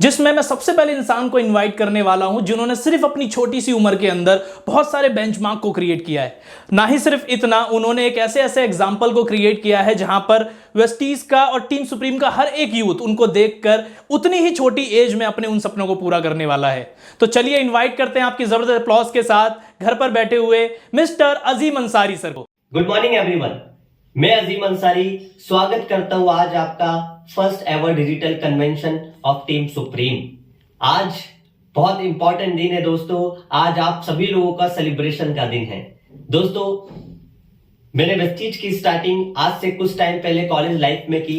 जिसमें मैं सबसे पहले इंसान को इनवाइट करने वाला हूं जिन्होंने सिर्फ अपनी छोटी सी उम्र के अंदर बहुत सारे बेंचमार्क को क्रिएट किया है। ना ही सिर्फ इतना, उन्होंने एक ऐसे ऐसे एग्जाम्पल को क्रिएट किया है जहां पर वेस्टीज का और टीम सुप्रीम का हर एक यूथ उनको देखकर उतनी ही छोटी एज में अपने उन सपनों को पूरा करने वाला है। तो चलिए इन्वाइट करते हैं आपकी जबरदस्त अपलॉज के साथ घर पर बैठे हुए मिस्टर अजीम अंसारी सर को। गुड मॉर्निंग एवरीवन, मैं अजीम अंसारी स्वागत करता हूं आज आपका first ever digital convention of team supreme. आज बहुत इंपॉर्टेंट दिन है दोस्तों, आज आप सभी लोगों का सेलिब्रेशन का दिन है। दोस्तों, मैंने वेस्टीज की स्टार्टिंग आज से कुछ टाइम पहले कॉलेज लाइफ में की,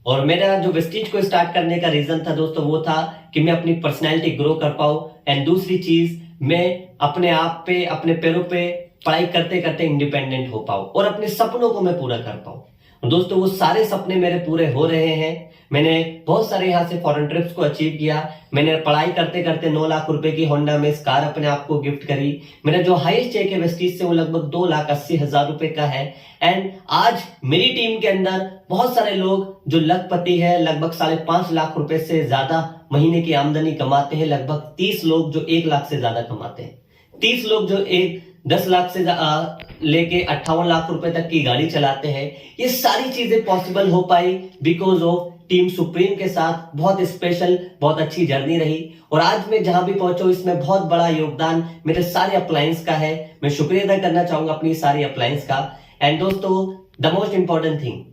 और मेरा जो वेस्टीज को स्टार्ट करने का रीजन था दोस्तों वो था कि मैं अपनी पर्सनैलिटी ग्रो कर पाऊं, एंड दूसरी चीज मैं अपने आप पे, अपने पैरों पे पढ़ाई करते करते इंडिपेंडेंट हो पाऊं और अपने सपनों को मैं पूरा कर पाऊं। दोस्तों, वो सारे सपने मेरे पूरे हो रहे हैं। मैंने बहुत सारे यहाँ से फॉरेन ट्रिप्स को अचीव किया। मैंने पढ़ाई करते करते 9 लाख रुपए की होंडा में कार अपने आप को गिफ्ट करी। मेरा जो हाईएस्ट चेक है वेस्टीज से वो लगभग 2,80,000 रुपए का है। एंड आज मेरी टीम के अंदर बहुत सारे लोग जो लखपति है, लगभग 5.5 लाख रुपए से ज्यादा महीने की आमदनी कमाते हैं। लगभग 30 लोग जो 1 लाख से ज्यादा कमाते हैं, 30 लोग जो 10 लाख से लेके 58 लाख रुपए तक की गाड़ी चलाते हैं। ये सारी चीजें पॉसिबल हो पाई बिकॉज ऑफ टीम सुप्रीम के साथ बहुत स्पेशल, बहुत अच्छी जर्नी रही। और आज मैं जहां भी पहुंचा इसमें बहुत बड़ा योगदान मेरे सारे अप्लायंस का है। मैं शुक्रिया अदा करना चाहूंगा अपनी सारी अप्लायंस का। एंड दोस्तों, द मोस्ट इंपॉर्टेंट थिंग,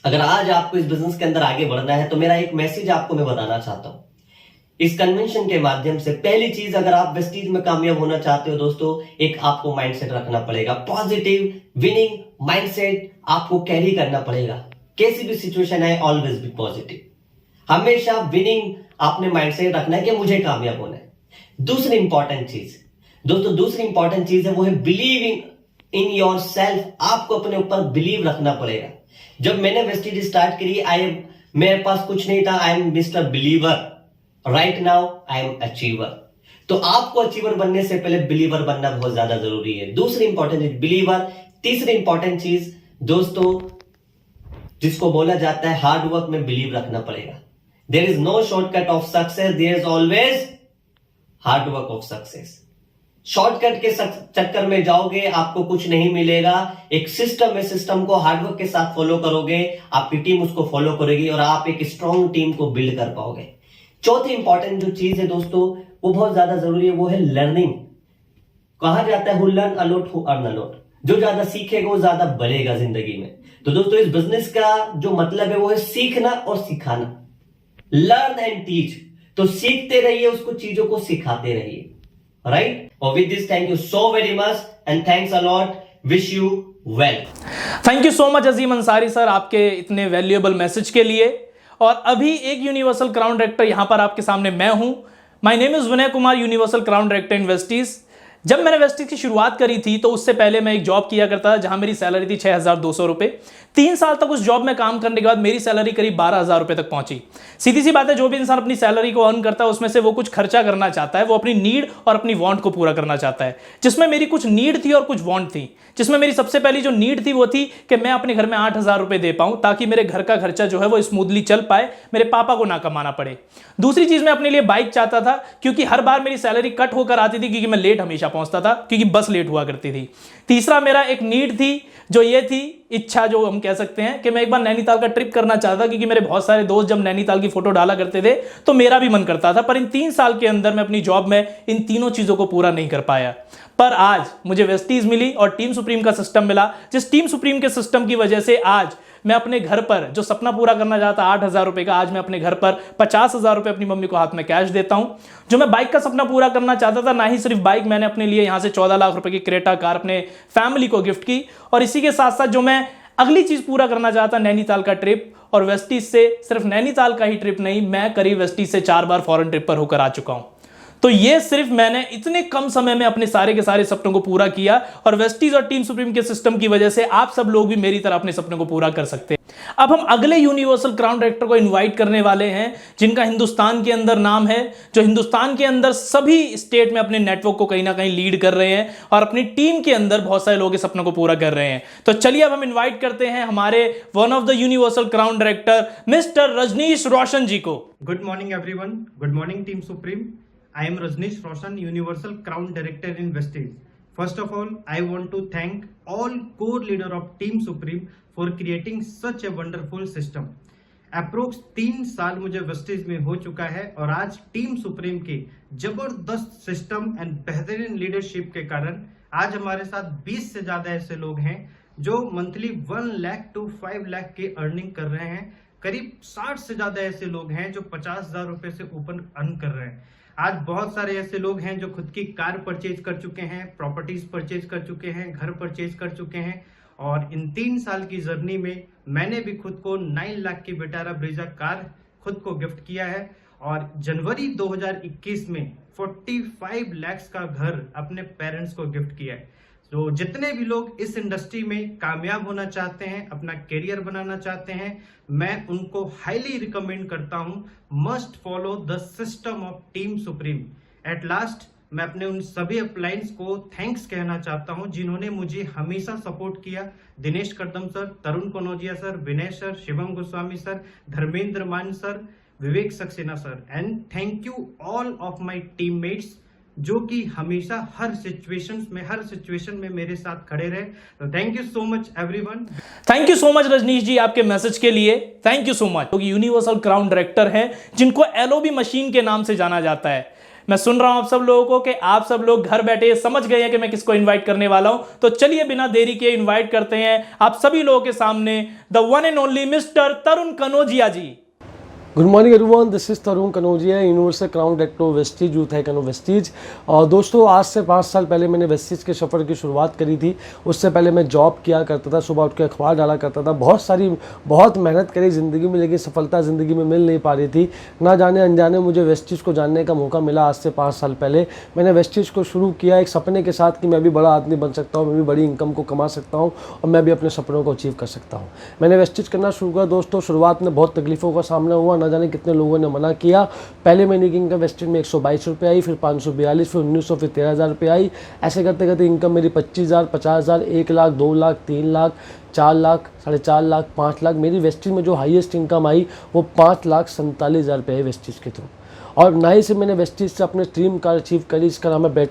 अगर आज आपको इस बिजनेस के अंदर आगे बढ़ना है तो मेरा एक मैसेज आपको मैं बताना चाहता हूं इस कन्वेंशन के माध्यम से। पहली चीज, अगर आप वेस्टीज में कामयाब होना चाहते हो दोस्तों, एक आपको माइंडसेट रखना पड़ेगा। पॉजिटिव विनिंग माइंडसेट आपको कैरी करना पड़ेगा। कैसी भी सिचुएशन है, ऑलवेज बी पॉजिटिव। हमेशा विनिंग आपने माइंडसेट रखना है कि मुझे कामयाब होना है। दूसरी इंपॉर्टेंट चीज दोस्तों, दूसरी इंपॉर्टेंट चीज है वो है बिलीविंग इन योर सेल्फ। आपको अपने ऊपर बिलीव रखना पड़ेगा। जब मैंने वेस्टीज स्टार्ट करी, मेरे पास कुछ नहीं था। I am mister believer. Right now I am achiever. तो आपको अचीवर बनने से पहले बिलीवर बनना बहुत ज्यादा जरूरी है। दूसरी इंपॉर्टेंट चीज बिलीवर। तीसरी इंपॉर्टेंट चीज दोस्तों, जिसको बोला जाता है हार्ड वर्क में बिलीव रखना पड़ेगा। There is no shortcut of success, there is always hard work of success. Shortcut के चक्कर में जाओगे आपको कुछ नहीं मिलेगा। एक सिस्टम है, सिस्टम को हार्डवर्क के साथ फॉलो करोगे, आपकी टीम उसको फॉलो करेगी और आप एक स्ट्रॉन्ग टीम को बिल्ड कर पाओगे। चौथी इंपॉर्टेंट जो चीज है दोस्तों, वो बहुत ज्यादा जरूरी है, वो है लर्निंग। कहा जाता है who learn a lot who earn a lot. जो ज्यादा सीखेगा वो ज्यादा बढ़ेगा जिंदगी में। तो दोस्तों, इस बिजनेस का जो मतलब है वो है सीखना और सिखाना। Learn and teach. तो सीखते रहिए, उसको चीजों को सिखाते रहिए। राइट? और with this thank you so very much and thanks a lot. Wish you well. Thank you so much Azeem Ansari sir आपके इतने वैल्यूएबल मैसेज के लिए। और अभी एक यूनिवर्सल क्राउन डायरेक्टर यहां पर आपके सामने मैं हूं। My name is Vinay Kumar, universal crown director in Vestige. जब मैंने वेस्टीज की शुरुआत करी थी तो उससे पहले मैं एक जॉब किया करता था जहां मेरी सैलरी थी 6,200 रुपए। 3 साल तक उस जॉब में काम करने के बाद मेरी सैलरी करीब 12,000 रुपए तक पहुंची। सीधी सी बात है, जो भी इंसान अपनी सैलरी को अर्न करता है उसमें से वो कुछ खर्चा करना चाहता है, वो अपनी नीड और अपनी वांट को पूरा करना चाहता है। जिसमें मेरी कुछ नीड थी और कुछ वांट थी। जिसमें मेरी सबसे पहली जो नीड थी वो थी कि मैं अपने घर में 8,000 रुपए दे पाऊं ताकि मेरे घर का खर्चा जो है वो स्मूथली चल पाए, मेरे पापा को ना कमाना पड़े। दूसरी चीज, मैं अपने लिए बाइक चाहता था क्योंकि हर बार मेरी सैलरी कट होकर आती थी क्योंकि मैं लेट हमेशा पहुंचता था, क्योंकि बस लेट हुआ करती थी। तीसरा मेरा एक नीड थी जो ये थी, इच्छा जो हम कह सकते हैं, कि मैं एक बार नैनीताल का ट्रिप करना चाहता क्योंकि मेरे बहुत सारे दोस्त जब नैनीताल की फोटो डाला करते थे तो मेरा भी मन करता था। पर इन 3 साल के अंदर मैं अपनी जॉब में इन तीनों चीजों को पूरा नहीं कर पाया। पर आज मुझे वेस्टीज मिली और टीम सुप्रीम का सिस्टम मिला। जिस टीम सुप्रीम के सिस्टम की वजह से आज मैं अपने घर पर जो सपना पूरा करना चाहता 8,000 रुपए का, आज मैं अपने घर पर 50,000 रुपए अपनी मम्मी को हाथ में कैश देता हूं। जो मैं बाइक का सपना पूरा करना चाहता था, ना ही सिर्फ बाइक, मैंने अपने लिए यहां से 14 लाख रुपए की क्रेटा कार अपने फैमिली को गिफ्ट की। और इसी के साथ साथ जो मैं अगली चीज पूरा करना चाहता, नैनीताल का ट्रिप, और वेस्टीज से सिर्फ नैनीताल का ही ट्रिप नहीं, मैं करीब वेस्टीज से 4 बार फॉरेन ट्रिप पर होकर आ चुका हूं। तो ये सिर्फ मैंने इतने कम समय में अपने सारे के सारे सपनों को पूरा किया। और वेस्टीज और टीम सुप्रीम के सिस्टम की वजह से आप सब लोग भी मेरी तरह अपने सपनों को पूरा कर सकते हैं। अब हम अगले यूनिवर्सल क्राउन डायरेक्टर को इनवाइट करने वाले हैं, जिनका हिंदुस्तान के अंदर नाम है, जो हिंदुस्तान के अंदर सभी स्टेट में अपने नेटवर्क को कहीं ना कहीं लीड कर रहे हैं और अपनी टीम के अंदर बहुत सारे लोगों के सपनों को पूरा कर रहे हैं। तो चलिए अब हम इनवाइट करते हैं हमारे one of the universal crown director mister Rajneesh Roshan ji को। Good morning everyone. Good morning Team Supreme. I am Rajneesh Roshan, Universal Crown Director in Vestige. First of all, I want to thank all core leader of Team Supreme for creating such a wonderful system. Approx 3 साल मुझे wastage में हो चुका है और आज team supreme के जबरदस्त सिस्टम एंड बेहतरीन लीडरशिप के कारण आज हमारे साथ 20 से ज्यादा ऐसे लोग हैं जो मंथली 1 लाख टू 5 लाख की अर्निंग कर रहे हैं। करीब 60 से ज्यादा ऐसे लोग हैं जो 50,000 रुपए से ऊपर अर्न कर रहे हैं। आज बहुत सारे ऐसे लोग हैं जो खुद की कार परचेज कर चुके हैं, प्रॉपर्टीज परचेज कर चुके हैं, घर परचेज कर चुके हैं और इन 3 साल की जर्नी में मैंने भी खुद को 9 लाख की विटारा ब्रीजा कार खुद को गिफ्ट किया है और जनवरी 2021 में 45 लाख का घर अपने पेरेंट्स को गिफ्ट किया है। तो जितने भी लोग इस इंडस्ट्री में कामयाब होना चाहते हैं, अपना करियर बनाना चाहते हैं, मैं उनको हाईली रिकमेंड करता हूं, must follow the system of team supreme. At last मैं अपने उन सभी अपलाइंस को थैंक्स कहना चाहता हूं जिन्होंने मुझे हमेशा सपोर्ट किया। दिनेश कदम sir, Tarun Kanaujia sir, Vinay sir, Shivam Goswami sir, Dharmendra Maan sir, Vivek Saxena sir, and thank you all of my teammates जो कि हमेशा हर सिचुएशन में मेरे साथ खड़े रहे। तो thank you so much everyone. Thank you so much Rajneesh ji आपके मैसेज के लिए, थैंक यू सो मच। तो यूनिवर्सल क्राउन डायरेक्टर हैं जिनको एलओबी मशीन के नाम से जाना जाता है। मैं सुन रहा हूं आप सब लोगों को कि आप सब लोग घर बैठे समझ गए हैं कि मैं किसको इनवाइट करने वाला हूं। तो चलिए बिना देरी के इनवाइट करते हैं आप सभी लोगों के सामने the one and only mister Tarun Kanaujia ji. Good morning everyone, this is Tarun Kanaujia, universal crown director Vestige youth icon of Vestige. और दोस्तों आज से 5 साल पहले मैंने वेस्टीज के सफ़र की शुरुआत करी थी। उससे पहले मैं जॉब किया करता था, सुबह उठ के अखबार डाला करता था, बहुत मेहनत करी ज़िंदगी में, लेकिन सफलता ज़िंदगी में मिल नहीं पा रही थी। ना जाने अनजाने मुझे वेस्टीज को जानने का मौका मिला। आज से 5 साल पहले मैंने वेस्टीज को शुरू किया एक सपने के साथ कि मैं भी बड़ा आदमी बन सकता हूँ, मैं भी बड़ी इनकम को कमा सकता हूँ और मैं भी अपने सपनों को अचीव कर सकता हूँ। मैंने वेस्टीज करना शुरू किया दोस्तों। शुरुआत में बहुत तकलीफ़ों का सामना हुआ, ना जाने कितने लोगों ने मना किया। पहले महीने की इनकम वेस्टेज में 122 रुपये आई, फिर 542, फिर 1900, फिर 13,000 रुपये आई। ऐसे करते करते इनकम मेरी 25,000, 50,000, 1 लाख, 2 लाख, 3 लाख, 4 लाख, 4.5 लाख, 5 लाख। मेरी वेस्टेज में जो हाईएस्ट इनकम आई वो 5,47,000 रुपये है वेस्टेज के थ्रू। और ना ही से मैंने वेस्टेज से अपने ड्रीम कार अचीव करी, इसका नाम है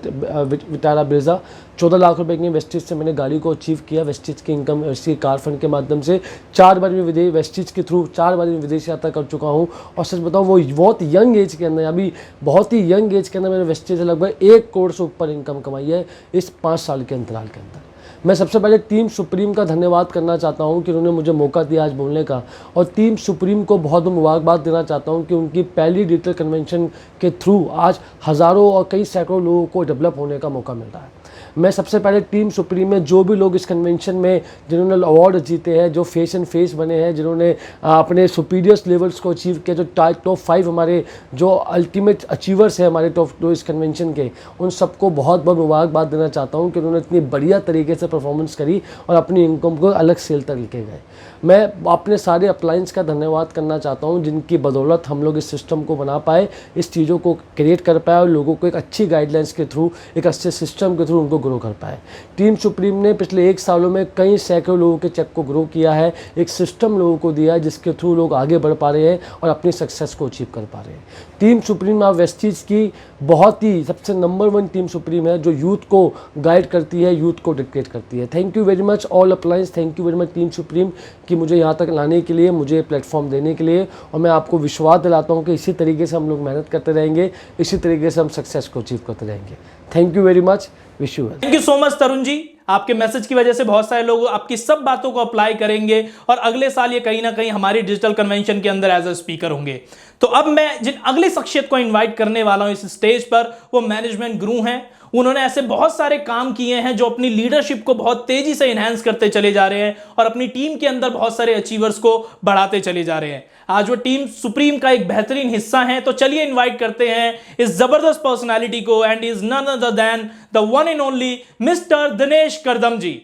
विटारा ब्रेजा। 14 लाख रुपए की वेस्टेज से मैंने गाड़ी को अचीव किया वेस्टेज की इनकम, इसकी कार फंड के माध्यम से। 4 बार मैं वेस्टेज के थ्रू 4 बार मैं विदेश यात्रा कर चुका हूँ। और सच बताऊँ वो बहुत यंग एज के अंदर, अभी बहुत ही यंग एज के अंदर मैंने वेस्टेज से लगभग 1 करोड़ से ऊपर इनकम कमाई है इस 5 साल के अंतराल के अंदर। मैं सबसे पहले टीम सुप्रीम का धन्यवाद करना चाहता हूं कि उन्होंने मुझे मौका दिया आज बोलने का, और टीम सुप्रीम को बहुत मुबारकबाद देना चाहता हूं कि उनकी पहली डिजिटल कन्वेंशन के थ्रू आज हज़ारों और कई सैकड़ों लोगों को डेवलप होने का मौका मिल रहा है। मैं सबसे पहले टीम सुप्रीम में जो भी लोग इस कन्वेंशन में जिन्होंने अवार्ड जीते हैं, जो फेस एंड फेस बने हैं, जिन्होंने अपने सुपीरियर्स लेवल्स को अचीव किया, जो टॉप 5 हमारे जो अल्टीमेट अचीवर्स हैं हमारे टॉप 2 इस कन्वेंशन के, उन सबको बहुत बहुत मुबारकबाद देना चाहता हूं कि उन्होंने इतनी बढ़िया तरीके से परफॉर्मेंस करी और अपनी इनकम को अलग सेल तक लेके गए। मैं अपने सारे अपलाइंस का धन्यवाद करना चाहता हूं जिनकी बदौलत हम लोग इस सिस्टम को बना पाए, इस चीज़ों को क्रिएट कर पाए और लोगों को एक अच्छी गाइडलाइंस के थ्रू, एक अच्छे सिस्टम के थ्रू उनको ग्रो कर पाए। टीम सुप्रीम ने पिछले 1 सालों में कई सैकड़ों लोगों के चेक को ग्रो किया है, एक सिस्टम लोगों को दिया है जिसके थ्रू लोग आगे बढ़ पा रहे हैं और अपनी सक्सेस को अचीव कर पा रहे हैं। टीम सुप्रीम आप वेस्टीज की बहुत ही सबसे नंबर 1 टीम सुप्रीम है जो यूथ को गाइड करती है, यूथ को डिक्टेट करती है। Thank you very much all अपलाइंस, thank you very much team supreme कि मुझे यहाँ तक लाने के लिए, मुझे प्लेटफॉर्म देने के लिए। और मैं आपको विश्वास दिलाता हूँ कि इसी तरीके से हम लोग मेहनत करते रहेंगे, इसी तरीके से हम सक्सेस को अचीव करते रहेंगे। Thank you very much, wish you well. Thank you so much Tarun ji, आपके मैसेज की वजह से बहुत सारे लोग आपकी सब बातों को अप्लाई करेंगे और अगले साल ये कहीं ना कहीं हमारी डिजिटल कन्वेंशन के अंदर एज अ स्पीकर होंगे। तो अब मैं जिन अगली शख्सियत को इनवाइट करने वाला हूं इस स्टेज पर, वो मैनेजमेंट गुरु हैं। उन्होंने ऐसे बहुत सारे काम किए हैं जो अपनी लीडरशिप को बहुत तेजी से इनहैंस करते चले जा रहे हैं और अपनी टीम के अंदर बहुत सारे अचीवर्स को बढ़ाते चले जा रहे हैं। आज वो टीम सुप्रीम का एक बेहतरीन हिस्सा है। तो चलिए इनवाइट करते हैं इस जबरदस्त पर्सनालिटी को, and is none other than the one and only mister Dinesh Kardam ji.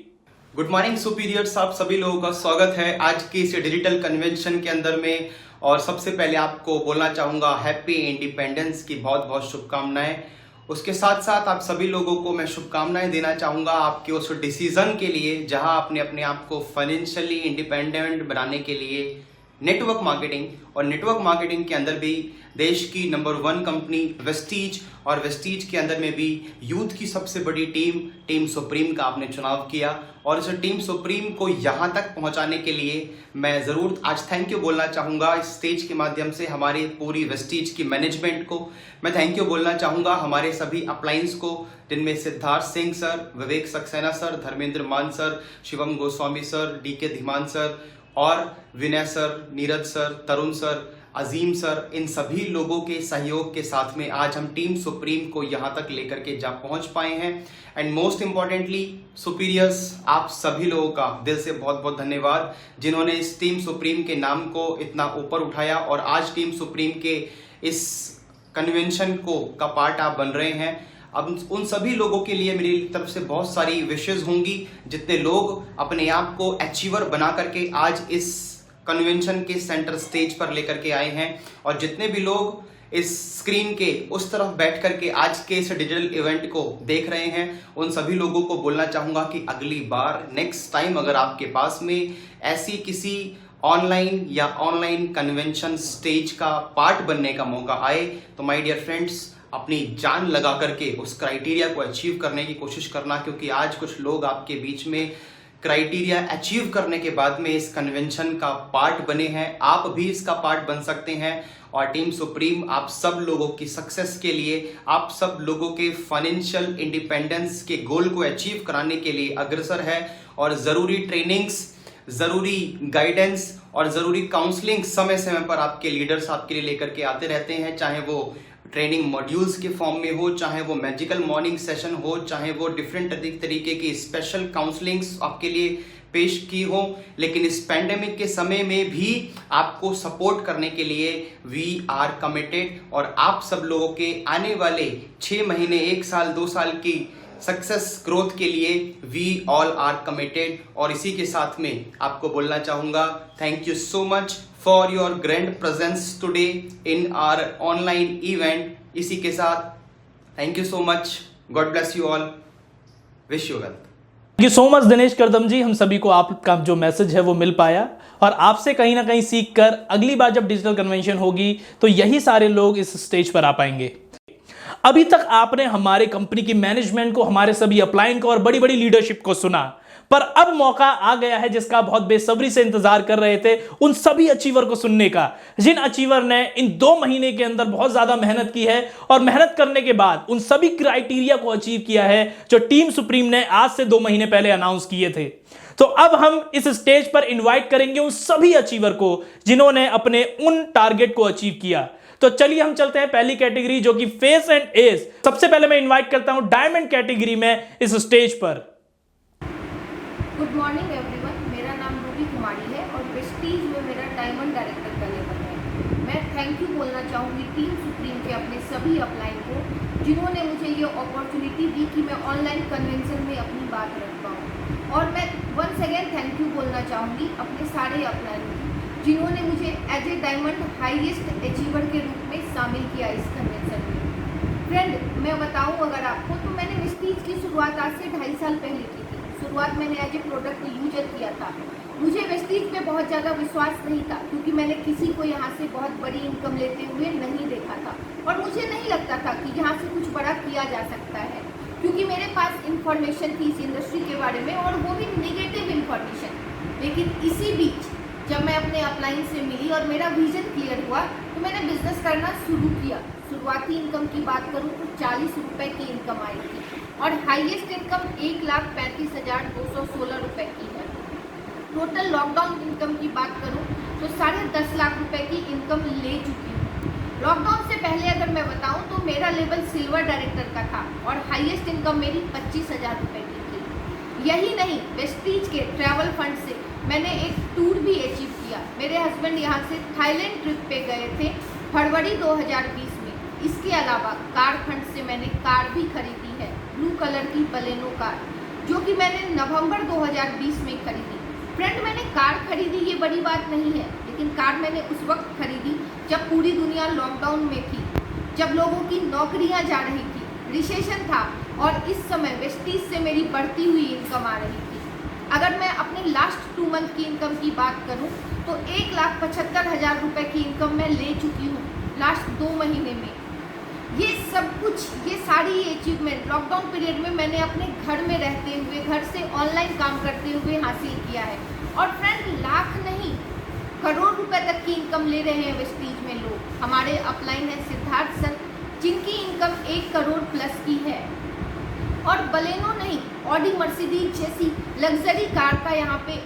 Good morning superiors, आप सभी लोगों का स्वागत है आज के इस डिजिटल कन्वेंशन के अंदर में। और सबसे पहले आपको बोलना चाहूँगा हैप्पी इंडिपेंडेंस की बहुत बहुत शुभकामनाएं। उसके साथ साथ आप सभी लोगों को मैं शुभकामनाएं देना चाहूँगा आपके उस डिसीज़न के लिए जहां आपने अपने आप को फाइनेंशियली इंडिपेंडेंट बनाने के लिए नेटवर्क मार्केटिंग, और नेटवर्क मार्केटिंग के अंदर भी देश की नंबर 1 कंपनी वेस्टीज, और वेस्टीज के अंदर में भी यूथ की सबसे बड़ी टीम सुप्रीम का आपने चुनाव किया। और इस टीम सुप्रीम को यहाँ तक पहुँचाने के लिए मैं ज़रूर आज थैंक यू बोलना चाहूँगा। इस स्टेज के माध्यम से हमारी पूरी वेस्टीज की मैनेजमेंट को मैं थैंक यू बोलना चाहूँगा, हमारे सभी अपलाइंस को जिनमें सिद्धार्थ सिंह सर, विवेक Saxena sir, Dharmendra Maan sir, Shivam Goswami sir, DK Dhiman sir और विनय sir, Neeraj sir, Tarun sir, अजीम सर, इन सभी लोगों के सहयोग के साथ में आज हम टीम सुप्रीम को यहाँ तक लेकर के जा पहुँच पाए हैं। एंड मोस्ट इम्पॉर्टेंटली सुपीरियर्स, आप सभी लोगों का दिल से बहुत बहुत धन्यवाद जिन्होंने इस टीम सुप्रीम के नाम को इतना ऊपर उठाया और आज टीम सुप्रीम के इस कन्वेंशन का पार्ट आप बन रहे हैं। अब उन सभी लोगों के लिए मेरी तरफ से बहुत सारी विशेष होंगी जितने लोग अपने आप को अचीवर बना करके आज इस कन्वेंशन के सेंटर स्टेज पर लेकर के आए हैं, और जितने भी लोग इस स्क्रीन के उस तरफ बैठ करके आज के इस डिजिटल इवेंट को देख रहे हैं, उन सभी लोगों को बोलना चाहूँगा कि अगली बार नेक्स्ट टाइम अगर आपके पास में ऐसी किसी ऑनलाइन या ऑनलाइन कन्वेंशन स्टेज का पार्ट बनने का मौका आए तो माय डियर फ्रेंड्स, अपनी जान लगा करके उस क्राइटेरिया को अचीव करने की कोशिश करना, क्योंकि आज कुछ लोग आपके बीच में क्राइटेरिया अचीव करने के बाद में इस कन्वेंशन का पार्ट बने हैं। आप भी इसका पार्ट बन सकते हैं, और टीम सुप्रीम आप सब लोगों की सक्सेस के लिए, आप सब लोगों के फाइनेंशियल इंडिपेंडेंस के गोल को अचीव कराने के लिए अग्रसर है, और ज़रूरी ट्रेनिंग्स, ज़रूरी गाइडेंस और ज़रूरी काउंसलिंग समय समय पर आपके लीडर्स आपके लिए लेकर के आते रहते हैं, चाहे वो ट्रेनिंग मॉड्यूल्स के फॉर्म में हो, चाहे वो मैजिकल मॉर्निंग सेशन हो, चाहे वो डिफरेंट तरीके की स्पेशल काउंसलिंग्स आपके लिए पेश की हो। लेकिन इस पैंडेमिक के समय में भी आपको सपोर्ट करने के लिए वी आर कमिटेड, और आप सब लोगों के आने वाले 6 महीने, 1 साल, 2 साल की सक्सेस ग्रोथ के लिए वी ऑल आर कमिटेड। और इसी के साथ में आपको बोलना चाहूँगा thank you so much for your grand presence today in our online event. इसी के साथ thank you so much, God bless you all, wish you wealth. Thank you so much Dinesh Kardam ji, हम सभी को आपका जो मैसेज है वो मिल पाया, और आपसे कहीं ना कहीं सीख कर अगली बार जब डिजिटल कन्वेंशन होगी तो यही सारे लोग इस स्टेज पर आ पाएंगे। अभी तक आपने हमारे कंपनी की मैनेजमेंट को, हमारे सभी अपलाइन को और बड़ी बड़ी लीडरशिप को सुना, पर अब मौका आ गया है जिसका बहुत बेसब्री से इंतजार कर रहे थे उन सभी अचीवर को सुनने का, जिन अचीवर ने इन 2 महीने के अंदर बहुत ज्यादा मेहनत की है, और मेहनत करने के बाद उन सभी क्राइटेरिया को अचीव किया है जो टीम सुप्रीम ने आज से 2 महीने पहले अनाउंस किए थे। तो अब हम इस स्टेज पर इन्वाइट करेंगे उन सभी अचीवर को जिन्होंने अपने उन टारगेट को अचीव किया। तो चलिए हम चलते हैं पहली कैटेगरी जो कि फेस एंड एज। सबसे पहले मैं इनवाइट करता हूं डायमंड कैटेगरी में इस स्टेज पर। गुड मॉर्निंग एवरीवन, मेरा नाम रूबी कुमारी है और प्रेस्टीज में मेरा डायमंड डायरेक्टर का लेवल है। मैं थैंक यू बोलना चाहूँगी टीम सुप्रीम के अपने सभी अपलाइन को जिन्होंने मुझे ये अपॉर्चुनिटी दी कि मैं ऑनलाइन कन्वेंशन में अपनी बात रख पाऊँ। और मैं वंस अगेन थैंक यू बोलना चाहूँगी अपने सारे अपलाइन को जिन्होंने मुझे as a diamond highest achiever के रूप में शामिल किया इस कन्वेंशन में। फ्रेंड, मैं बताऊं अगर आपको, तो मैंने वेस्टीज की शुरुआत आज से 2.5 साल पहले की थी। शुरुआत मैंने एज ए प्रोडक्ट यूजर किया था। मुझे वेस्टीज पे बहुत ज़्यादा विश्वास नहीं था क्योंकि मैंने किसी को यहाँ से बहुत बड़ी इनकम लेते हुए नहीं देखा था, और मुझे नहीं लगता था कि यहाँ से कुछ बड़ा किया जा सकता है, क्योंकि मेरे पास इंफॉर्मेशन थी इस इंडस्ट्री के बारे में, और वो भी नेगेटिव इंफॉर्मेशन। लेकिन इसी बीच जब मैं अपने अपलाइन से मिली और मेरा विजन क्लियर हुआ तो मैंने बिजनेस करना शुरू किया। शुरुआती इनकम की बात करूँ तो 40 रुपये की इनकम आई थी, और हाईएस्ट इनकम 1,35,216 रुपये की है। टोटल लॉकडाउन इनकम की बात करूँ तो 10.5 लाख रुपए की इनकम ले चुकी हूँ। लॉकडाउन से पहले अगर मैं बताऊँ तो मेरा लेवल सिल्वर डायरेक्टर का था और हाईएस्ट इनकम मेरी 25,000 रुपये की थी। यही नहीं, वेस्टीज के ट्रैवल फंड से मैंने एक टूर भी अचीव किया। मेरे हस्बैंड यहाँ से थाईलैंड ट्रिप पे गए थे फरवरी 2020 में। इसके अलावा कार फंड से मैंने कार भी खरीदी है, ब्लू कलर की बलेनो कार। जो कि मैंने नवंबर 2020 में खरीदी। फ्रेंड, मैंने कार खरीदी ये बड़ी बात नहीं है, लेकिन कार मैंने उस वक्त खरीदी जब पूरी दुनिया लॉकडाउन में थी, जब लोगों की नौकरियां जा रही थी, रिसेशन था और इस समय वेस्टीज से मेरी बढ़ती हुई इनकम आ रही थी। अगर मैं अपने लास्ट 2 मंथ की इनकम की बात करूं तो 1,75,000 रुपये की इनकम मैं ले चुकी हूं लास्ट 2 महीने में। ये सब कुछ, ये सारी अचीवमेंट लॉकडाउन पीरियड में मैंने अपने घर में रहते हुए, घर से ऑनलाइन काम करते हुए हासिल किया है। और फ्रेंड, लाख नहीं करोड़ रुपए तक की इनकम ले रहे हैं वेस्टीज में लोग। हमारे अपलाइन है सिद्धार्थ सर, जिनकी इनकम 1 करोड़ प्लस की है। और बलेनो नहीं, ऑडी मर्सिडीज जैसी लग्जरी कार का यहाँ पे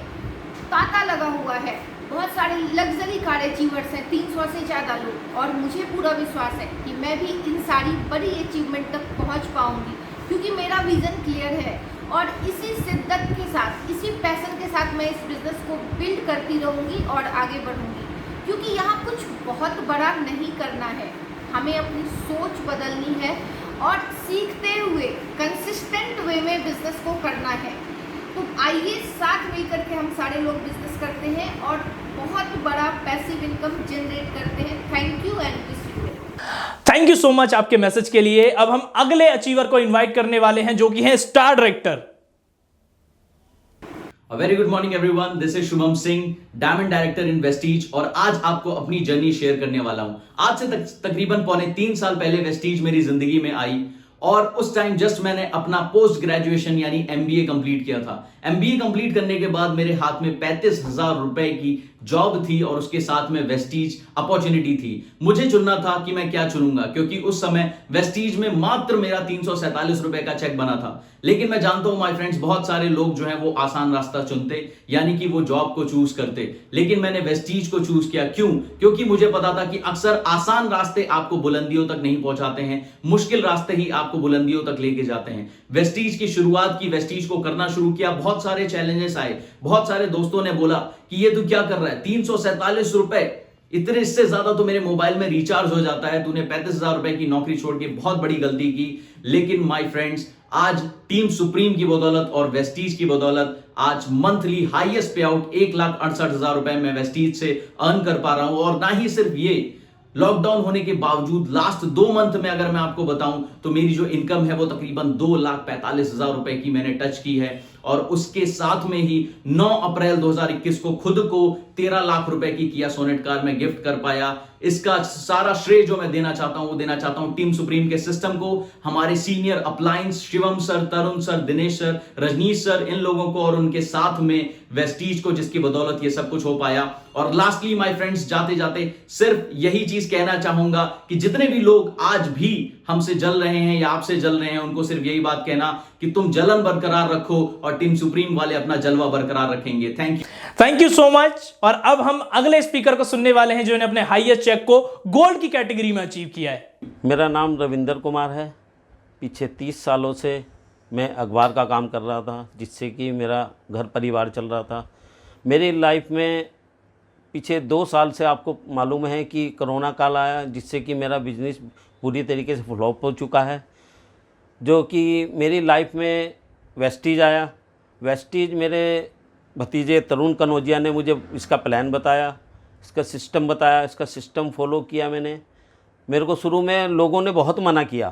तांता लगा हुआ है। बहुत सारे लग्जरी कार अचीवर्स हैं, 300 से ज़्यादा लोग, और मुझे पूरा विश्वास है कि मैं भी इन सारी बड़ी अचीवमेंट तक पहुंच पाऊंगी, क्योंकि मेरा विज़न क्लियर है। और इसी शिद्दत के साथ, इसी पैशन के साथ मैं इस बिज़नेस को बिल्ड करती रहूंगी और आगे बढ़ूंगी, क्योंकि यहाँ कुछ बहुत बड़ा नहीं करना है, हमें अपनी सोच बदलनी है और सीखते हुए कंसिस्टेंट वे में बिज़नेस को करना है। तो आइए साथ मिलकर के हम सारे लोग बिजनेस करते हैं और बहुत बड़ा पैसिव इनकम जनरेट करते हैं। Thank you and wish you. Thank you so much आपके मैसेज के लिए। अब हम अगले अचीवर को इनवाइट करने वाले हैं, जो कि हैं star director. Very good morning everyone, this is Shubham Singh, diamond director in Vestige, और आज आपको अपनी जर्नी शेयर करने वाला हूं। आज से तकरीबन 3.25 साल पहले वेस्टीज मेरी जिंदगी में आई, और उस टाइम जस्ट मैंने अपना पोस्ट ग्रेजुएशन यानी एमबीए कंप्लीट किया था। एमबीए कंप्लीट करने के बाद मेरे हाथ में 35,000 रुपए की जॉब थी और उसके साथ में वेस्टीज अपॉर्चुनिटी थी। मुझे चुनना था कि मैं क्या चुनूंगा, क्योंकि उस समय वेस्टीज में मात्र मेरा 347 रुपए का चेक बना था। लेकिन मैं जानता हूं माय फ्रेंड्स, बहुत सारे लोग जो है वो आसान रास्ता चुनते, यानी कि वो जॉब को चूज करते, लेकिन मैंने वेस्टीज को चूज किया। क्यों? क्योंकि मुझे पता था कि अक्सर आसान रास्ते आपको बुलंदियों तक नहीं पहुंचाते हैं, मुश्किल रास्ते ही आपको बुलंदियों तक लेके जाते हैं। वेस्टीज की शुरुआत की, वेस्टीज को करना शुरू किया, बहुत सारे चैलेंजेस आए। बहुत सारे दोस्तों ने बोला कि ये तू क्या कर रहा है, 347 रुपए, इतने इससे ज्यादा तो मेरे मोबाइल में रिचार्ज हो जाता है, तूने 35,000 रुपए की नौकरी छोड़ के बहुत बड़ी गलती की। लेकिन माय फ्रेंड्स, आज टीम सुप्रीम की बदौलत और वेस्टीज की बदौलत आज मंथली हाईएस्ट पे आउट 1,68,000 रुपए मैं वेस्टीज से अर्न कर पा रहा हूं। और ना ही सिर्फ ये, लॉकडाउन होने के बावजूद लास्ट 2 मंथ में अगर मैं आपको बताऊं तो मेरी जो इनकम है वो तकरीबन 2,45,000 रुपए की मैंने टच की है। और उसके साथ में ही 9 अप्रैल 2021 को खुद को 13 लाख रुपए की किया सोनेट कार में गिफ्ट कर पाया। इसका सारा श्रेय जो मैं देना चाहता हूं वो देना चाहता हूं टीम सुप्रीम के सिस्टम को, हमारे senior appliance Shivam sir, Tarun sir, Dinesh sir, Rajneesh sir, इन लोगों को और उनके साथ में वेस्टीज को, जिसकी बदौलत ये सब कुछ हो पाया। और लास्टली माय फ्रेंड्स, जाते जाते सिर्फ यही चीज कहना चाहूंगा कि जितने भी लोग आज भी हमसे जल रहे हैं या आपसे जल रहे हैं, उनको सिर्फ यही बात कहना कि तुम जलन बरकरार रखो और टीम सुप्रीम वाले अपना जलवा बरकरार रखेंगे। Thank you so much. और अब हम अगले स्पीकर को सुनने वाले हैं, जो ने अपने हाईएस्ट चेक को गोल्ड की कैटेगरी में अचीव किया है। मेरा नाम रविंदर कुमार है। पीछे 30 सालों से मैं अखबार का काम कर रहा था, जिससे कि मेरा घर परिवार चल रहा था। मेरी लाइफ में पीछे 2 साल से आपको मालूम है कि कोरोना काल आया, जिससे कि मेरा बिजनेस पूरी तरीके से फ्लॉप हो चुका है। जो कि मेरी लाइफ में वेस्टीज आया। वेस्टीज मेरे भतीजे तरुण कनौजिया ने मुझे इसका प्लान बताया, इसका सिस्टम बताया, इसका सिस्टम फॉलो किया मैंने। मेरे को शुरू में लोगों ने बहुत मना किया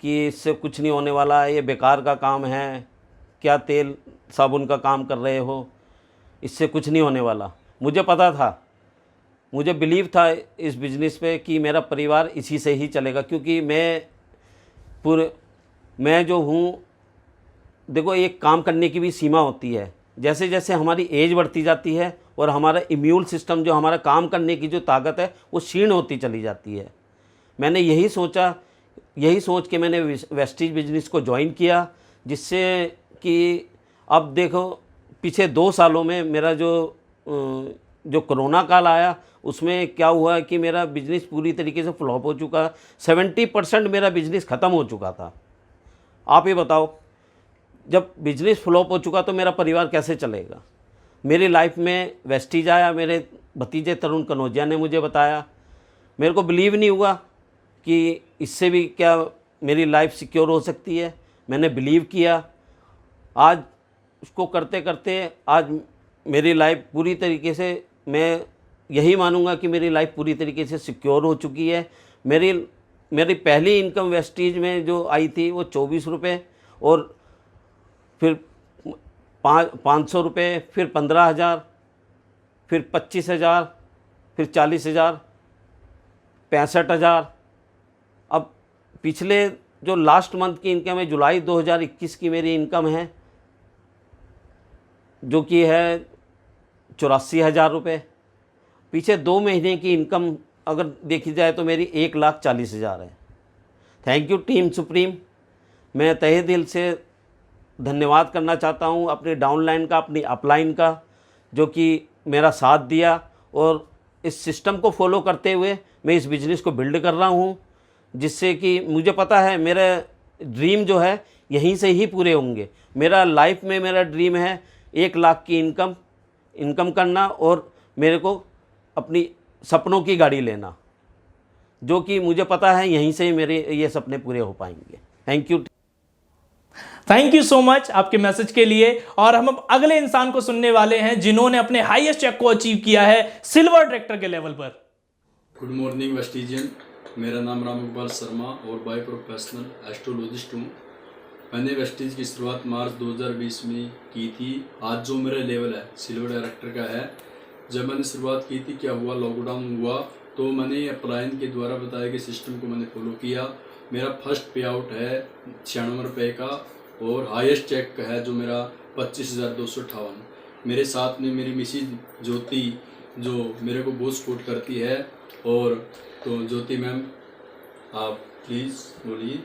कि इससे कुछ नहीं होने वाला है, ये बेकार का काम है, क्या तेल साबुन का काम कर रहे हो, इससे कुछ नहीं होने वाला। मुझे पता था, मुझे बिलीव था इस बिज़नेस पे कि मेरा परिवार इसी से ही चलेगा, क्योंकि मैं जो हूँ, देखो एक काम करने की भी सीमा होती है। जैसे जैसे हमारी एज बढ़ती जाती है और हमारा इम्यून सिस्टम, जो हमारा काम करने की जो ताकत है, वो क्षीण होती चली जाती है। मैंने यही सोच के मैंने वेस्टीज बिजनेस को ज्वाइन किया, जिससे कि अब देखो पीछे 2 सालों में मेरा जो कोरोना काल आया, उसमें क्या हुआ कि मेरा बिजनेस पूरी तरीके से फ्लॉप हो चुका। 70% मेरा बिजनेस ख़त्म हो चुका था। आप ये बताओ, जब बिजनेस फ्लॉप हो चुका तो मेरा परिवार कैसे चलेगा। मेरी लाइफ में वेस्टीज आया, मेरे भतीजे तरुण कनौजिया ने मुझे बताया। मेरे को बिलीव नहीं हुआ कि इससे भी क्या मेरी लाइफ सिक्योर हो सकती है। मैंने बिलीव किया आज उसको करते करते आज मेरी लाइफ पूरी तरीके से, मैं यही मानूंगा कि मेरी लाइफ पूरी तरीके से सिक्योर हो चुकी है। मेरी पहली इनकम वेस्टीज में जो आई थी वो 24 रुपये, और फिर 500 रुपये, फिर 15,000, फिर 25,000, फिर 40,000, 65,000। अब पिछले जो लास्ट मंथ की इनकम है, जुलाई 2021 की मेरी इनकम है जो कि है 84,000 रुपये। पीछे 2 महीने की इनकम अगर देखी जाए तो मेरी 1,40,000 है। Thank you team supreme. मैं तहे दिल से धन्यवाद करना चाहता हूँ अपने डाउनलाइन का, अपनी अपलाइन का, जो कि मेरा साथ दिया, और इस सिस्टम को फॉलो करते हुए मैं इस बिज़नेस को बिल्ड कर रहा हूँ, जिससे कि मुझे पता है मेरा ड्रीम जो है यहीं से ही पूरे होंगे। मेरा लाइफ में मेरा ड्रीम है 1 लाख की इनकम करना, और मेरे को अपनी सपनों की गाड़ी लेना, जो कि मुझे पता है यहीं से ही मेरे ये सपने पूरे हो पाएंगे। थैंक यू सो मच आपके मैसेज के लिए। और हम अब अगले इंसान को सुनने वाले हैं जिन्होंने अपने हाईएस्ट चेक को अचीव किया है सिल्वर डायरेक्टर के लेवल पर। गुड मॉर्निंग वेस्टिजियन, मेरा नाम राम इकबाल शर्मा और बाय प्रोफेशनल एस्ट्रोलॉजिस्ट हूँ। मैंने वेस्टिज की शुरुआत मार्च 2020 में की थी। आज जो मेरा लेवल है सिल्वर डायरेक्टर का है। जब मैंने शुरुआत की थी, क्या हुआ, लॉकडाउन हुआ, तो मैंने अपलाइन के द्वारा बताए गए सिस्टम को मैंने फॉलो किया। मेरा फर्स्ट पे आउट है 96 रुपये का, और हाईएस्ट चेक है जो मेरा 25,258। मेरे साथ में मेरी मिसेज ज्योति जो मेरे को बहुत सपोर्ट करती है। और तो ज्योति मैम, आप प्लीज़ बोलिए।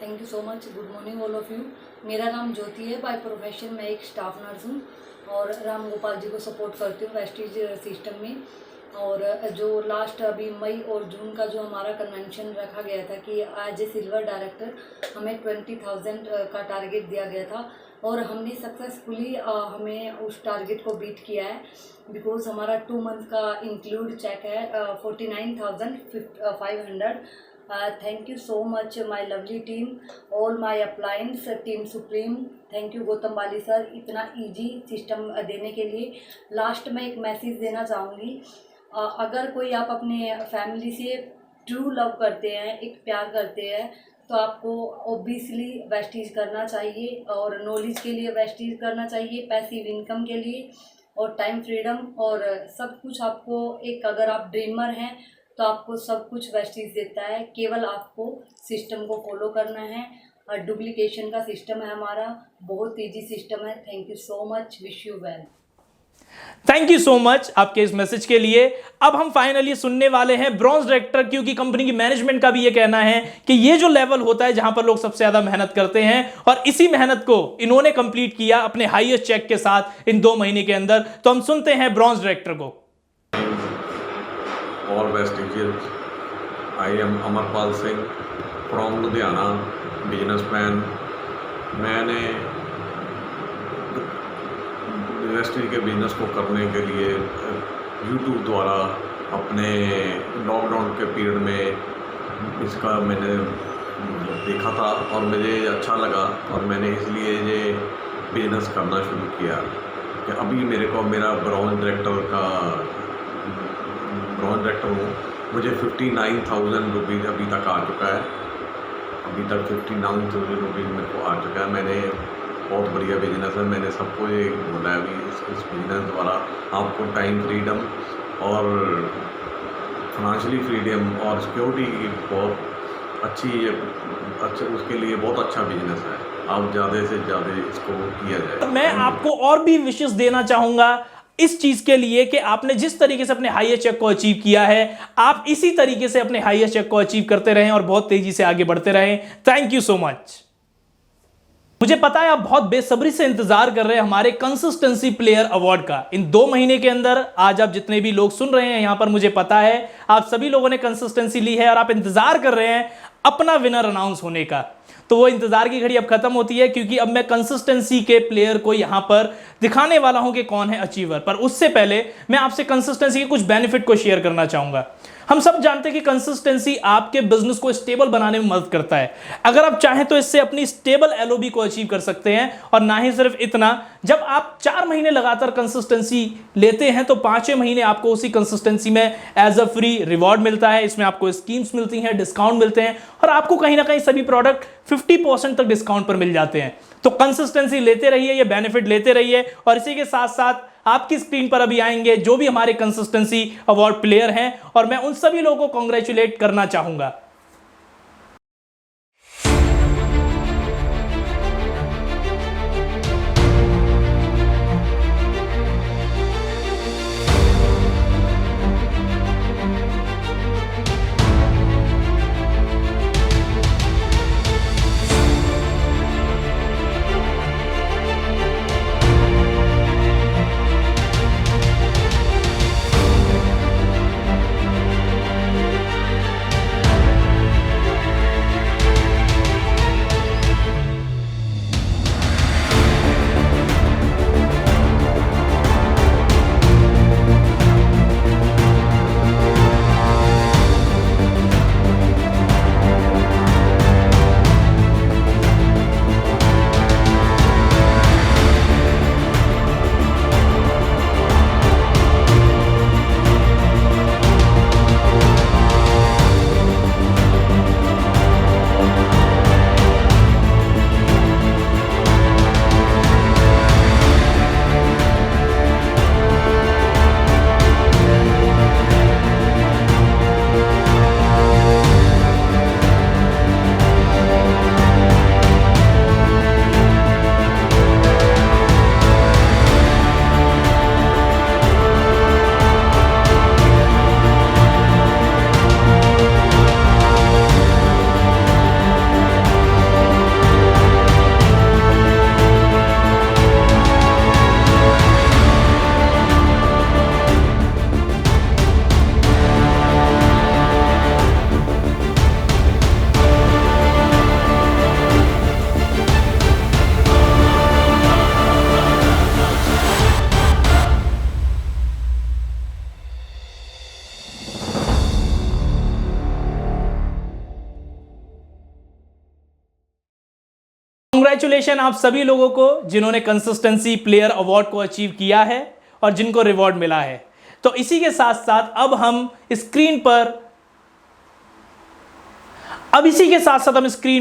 Thank you so much. Good morning all of you. मेरा नाम ज्योति है। बाय प्रोफेशन मैं एक स्टाफ नर्स हूँ और राम गोपाल जी को सपोर्ट करती हूँ वेस्टिज सिस्टम में। और जो लास्ट अभी मई और जून का जो हमारा कन्वेंशन रखा गया था कि एज ए सिल्वर डायरेक्टर हमें 20,000 का टारगेट दिया गया था, और हमने सक्सेसफुली हमें उस टारगेट को बीट किया है। बिकॉज हमारा 2 मंथ का इंक्लूड चेक है 49,500। Thank you so much my lovely team, all my appliance team supreme. Thank you Gautam Bali sir इतना इजी सिस्टम देने के लिए। लास्ट में एक मैसेज देना चाहूँगी, अगर कोई आप अपने फैमिली से ट्रू लव करते हैं, एक प्यार करते हैं, तो आपको ऑब्वियसली वेस्टिज करना चाहिए, और नॉलेज के लिए वेस्टिज करना चाहिए, पैसिव इनकम के लिए, और टाइम फ्रीडम और सब कुछ आपको एक, अगर आप ड्रीमर हैं तो आपको सब कुछ वेस्टिज देता है। केवल आपको सिस्टम को फॉलो करना है। डुप्लीकेशन का सिस्टम है हमारा, बहुत ईजी सिस्टम है। Thank you so much, wish you well. Thank you so much आपके इस मैसेज के लिए। अब हम फाइनली सुनने वाले हैं ब्रॉन्ज डायरेक्टर, क्योंकि कंपनी की मैनेजमेंट का भी ये कहना है कि ये जो लेवल होता है जहां पर लोग सबसे ज्यादा मेहनत करते हैं, और इसी मेहनत को इन्होंने कंप्लीट किया अपने हाईएस्ट चेक के साथ इन 2 महीने के अंदर। तो हम सुनते हैं ब्रॉन्ज डायरेक्टर को। All Vestigians, I am Amarpal Singh from Ludhiana, businessman. मैंने वेस्टिज के बिजनेस को करने के लिए यूट्यूब द्वारा अपने लॉकडाउन के पीरियड में इसका मैंने देखा था और मुझे अच्छा लगा, और मैंने इसलिए ये बिजनेस करना शुरू किया। कि अभी मेरे को मेरा ब्रॉन्ज डायरेक्टर हूँ, मुझे 59,000 रुपीज़ अभी तक आ चुका है। अभी तक 59,000 रुपीज़ मेरे को आ चुका है। मैंने बहुत बढ़िया बिजनेस है। मैंने सबको ये बोला है अभी इस बिजनेस द्वारा आपको टाइम फ्रीडम और फाइनेंशियली फ्रीडम और सिक्योरिटी की बहुत अच्छी उसके लिए बहुत अच्छा बिजनेस है। आप ज़्यादा से ज़्यादा इसको किया जाए। मैं आपको और भी विशेष देना चाहूँगा इस चीज के लिए कि आपने जिस तरीके से अपने हाईएस्ट चेक को अचीव किया है, आप इसी तरीके से अपने हाईएस्ट चेक को अचीव करते रहें और बहुत तेजी से आगे बढ़ते रहें। Thank you so much. मुझे पता है आप बहुत बेसब्री से इंतजार कर रहे हैं हमारे कंसिस्टेंसी प्लेयर अवार्ड का। इन 2 महीने के अंदर आज आप जितने भी लोग सुन रहे हैं यहां पर, मुझे पता है आप सभी लोगों ने कंसिस्टेंसी ली है और आप इंतजार कर रहे हैं अपना विनर अनाउंस होने का। तो वो इंतजार की घड़ी अब खत्म होती है, क्योंकि अब मैं कंसिस्टेंसी के प्लेयर को यहां पर दिखाने वाला हूं कि कौन है अचीवर। पर उससे पहले मैं आपसे कंसिस्टेंसी के कुछ बेनिफिट को शेयर करना चाहूंगा। हम सब जानते हैं कि कंसिस्टेंसी आपके बिजनेस को स्टेबल बनाने में मदद करता है। अगर आप चाहें तो इससे अपनी स्टेबल एलओबी को अचीव कर सकते हैं। और ना ही सिर्फ इतना, जब आप 4 महीने लगातार कंसिस्टेंसी लेते हैं तो 5वें महीने आपको उसी कंसिस्टेंसी में एज अ फ्री रिवॉर्ड मिलता है। इसमें आपको स्कीम्स मिलती हैं, डिस्काउंट मिलते हैं और आपको कहीं ना कहीं सभी प्रोडक्ट 50% तक डिस्काउंट पर मिल जाते हैं। तो कंसिस्टेंसी लेते रहिए, ये बेनिफिट लेते रहिए। और इसी के साथ साथ आपकी स्क्रीन पर अभी आएंगे जो भी हमारे कंसिस्टेंसी अवार्ड प्लेयर हैं और मैं उन सभी लोगों को कांग्रेचुलेट करना चाहूंगा। कांग्रेचुलेशन आप सभी लोगों को जिन्होंने कंसिस्टेंसी प्लेयर अवार्ड को अचीव किया है और जिनको रिवॉर्ड मिला है। तो इसी के साथ साथ अब हम स्क्रीन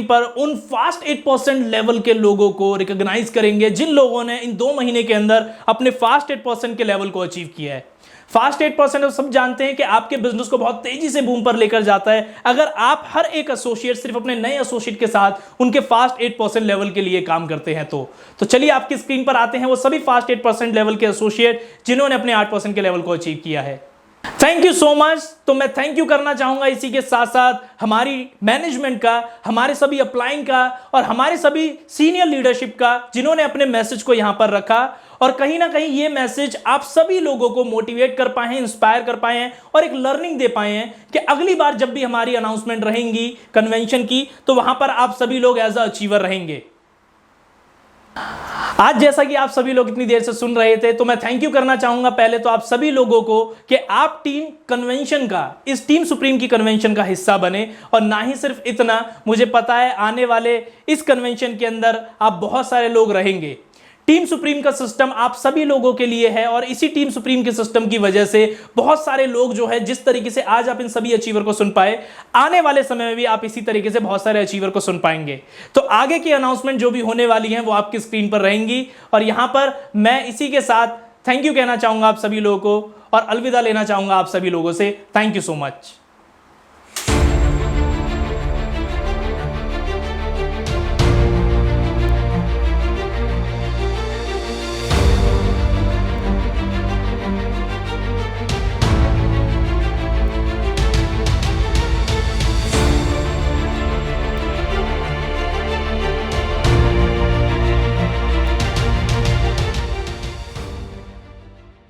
पर उन फास्ट 8% लेवल के लोगों को रिकॉग्नाइज करेंगे जिन लोगों ने इन 2 महीने के अंदर अपने फास्ट 8% के लेवल को अचीव किया है। फास्ट 8% सब जानते हैं कि आपके बिजनेस को बहुत तेजी से बूम पर लेकर जाता है अगर आप हर एक एसोसिएट सिर्फ अपने नए एसोसिएट के साथ उनके फास्ट 8% लेवल के लिए काम करते हैं। तो चलिए आपकी स्क्रीन पर आते हैं वो सभी फास्ट 8% लेवल के एसोसिएट जिन्होंने अपने 8% के लेवल को अचीव किया है। Thank you so much. तो मैं थैंक यू करना चाहूंगा इसी के साथ साथ हमारी मैनेजमेंट का, हमारे सभी अपलाइन का और हमारे सभी सीनियर लीडरशिप का जिन्होंने अपने मैसेज को यहां पर रखा और कहीं ना कहीं ये मैसेज आप सभी लोगों को मोटिवेट कर पाए हैं, इंस्पायर कर पाए हैं और एक लर्निंग दे पाए हैं कि अगली बार जब भी हमारी अनाउंसमेंट रहेंगी कन्वेंशन की तो वहां पर आप सभी लोग एज अ अचीवर रहेंगे। आज जैसा कि आप सभी लोग इतनी देर से सुन रहे थे तो मैं थैंक यू करना चाहूंगा पहले तो आप सभी लोगों को कि आप टीम कन्वेंशन का, इस टीम सुप्रीम की कन्वेंशन का हिस्सा बने। और ना ही सिर्फ इतना, मुझे पता है आने वाले इस कन्वेंशन के अंदर आप बहुत सारे लोग रहेंगे। टीम सुप्रीम का सिस्टम आप सभी लोगों के लिए है और इसी टीम सुप्रीम के सिस्टम की वजह से बहुत सारे लोग जो है जिस तरीके से आज आप इन सभी अचीवर को सुन पाए, आने वाले समय में भी आप इसी तरीके से बहुत सारे अचीवर को सुन पाएंगे। तो आगे की अनाउंसमेंट जो भी होने वाली है वो आपकी स्क्रीन पर रहेंगी और यहां पर मैं इसी के साथ थैंक यू कहना चाहूंगा आप सभी लोगों को और अलविदा लेना चाहूंगा आप सभी लोगों से। Thank you so much.